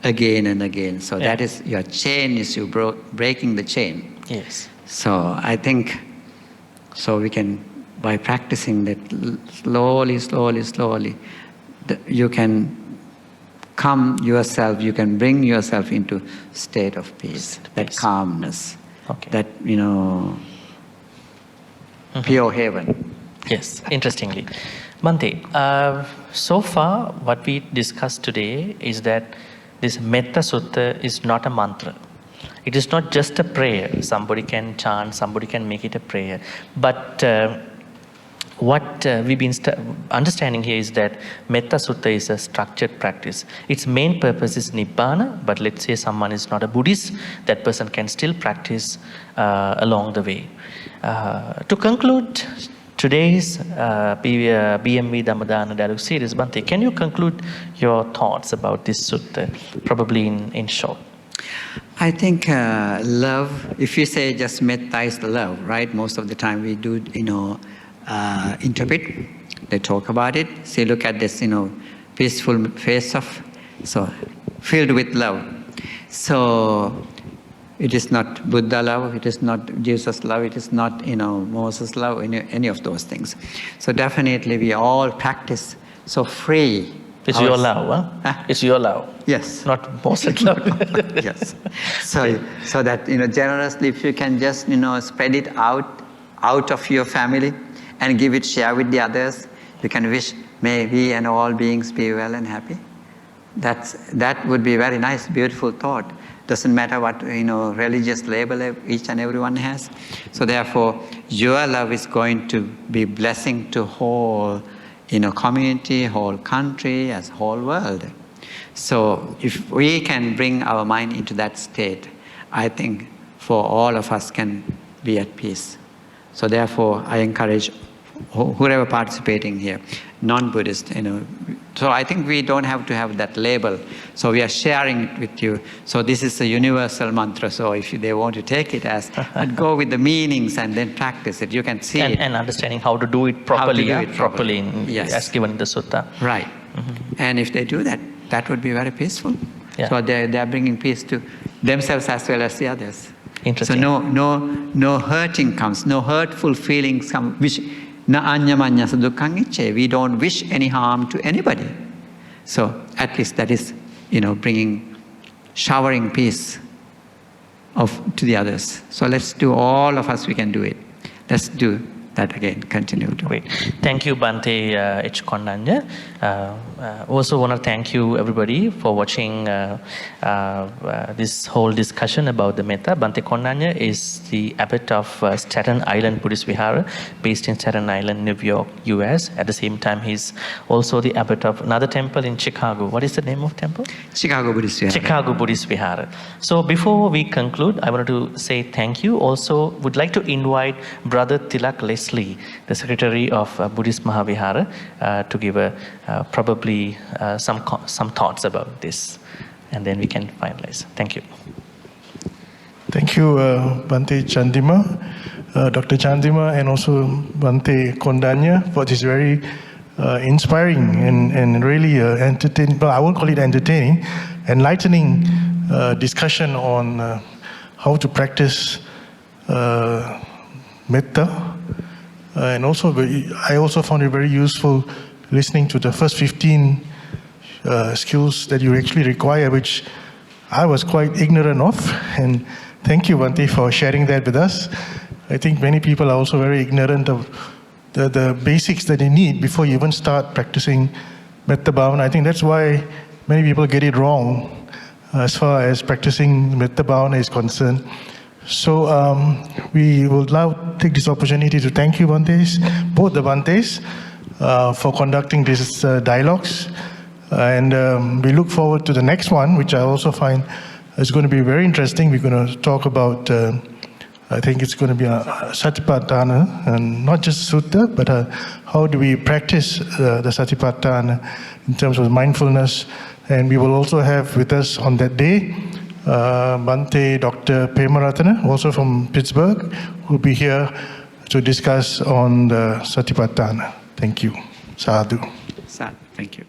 again and again. So that is your chain, is you breaking the chain. Yes. So I think, so we can, by practicing that slowly, you can come yourself, you can bring yourself into state of peace, that calmness, that, pure heaven. Yes, interestingly. Bhante, so far what we discussed today is that this Metta Sutta is not a mantra. It is not just a prayer. Somebody can chant, somebody can make it a prayer. But what we've been understanding here is that Metta Sutta is a structured practice. Its main purpose is Nibbana, but let's say someone is not a Buddhist, that person can still practice along the way. To conclude today's BMV Dhammadana Dialogue Series, Bhante, can you conclude your thoughts about this sutta, probably in short? I think love, if you say just metta is love, right? Most of the time we do, interpret, they talk about it. Say, look at this, peaceful face of, so filled with love. So it is not Buddha love, it is not Jesus love, it is not, Moses love, any of those things. So definitely we all practice so free. It's your love, huh? It's your love. Yes. Not Moses love. Yes. So that, generously, if you can just, spread it out of your family and give it, share with the others, you can wish, may we and all beings be well and happy. That would be a very nice, beautiful thought. Doesn't matter what, religious label each and everyone has. So therefore, your love is going to be blessing to whole, community, whole country, as whole world. So if we can bring our mind into that state, I think for all of us can be at peace. So therefore, I encourage whoever participating here, non-Buddhist, So I think we don't have to have that label. So we are sharing it with you. So this is a universal mantra. So if they want to take it as, go with the meanings and then practice it. You can see it. And understanding how to do it properly, properly yes. as given in the sutta. Right. And if they do that, that would be very peaceful. Yeah. So they are bringing peace to themselves as well as the others. Interesting. So no hurting comes, no hurtful feelings come, which na anyamanya sadukkhaṃ icce. We don't wish any harm to anybody. So at least that is, showering peace to the others. So let's do, all of us, we can do it. Let's do that again, continue to. Great. Thank you, Bhante H Kondanna. Also want to thank you everybody for watching this whole discussion about the Metta. Bhante Kondanna is the abbot of Staten Island Buddhist Vihara, based in Staten Island, New York, US. At the same time, he's also the abbot of another temple in Chicago. What is the name of temple? Chicago Buddhist Vihara. Chicago Buddhist Vihara. So before we conclude, I wanted to say thank you. Also would like to invite Brother Tilak Leslie, the Secretary of Buddhist Maha Vihara, to give probably some thoughts about this, and then we can finalize. Thank you. Thank you, Bhante Chandima, Dr. Chandima, and also Bhante Kondanna for this very inspiring and really entertaining, well, I won't call it entertaining, enlightening discussion on how to practice metta. And also, I also found it very useful listening to the first 15 skills that you actually require, which I was quite ignorant of. And thank you, Bhante, for sharing that with us. I think many people are also very ignorant of the basics that they need before you even start practicing Metta Bhavana. I think that's why many people get it wrong as far as practicing Metta Bhavana is concerned. So we will now take this opportunity to thank you, Bhante, both the Bhantes for conducting these dialogues. And we look forward to the next one, which I also find is going to be very interesting. We're going to talk about, I think it's going to be a Satipatthana, and not just Sutta, but how do we practice the Satipatthana in terms of mindfulness. And we will also have with us on that day Bhante Dr. Premaratana, also from Pittsburgh, who will be here to discuss on the Satipatthana. Thank you. Sadhu. Sadhu. Thank you.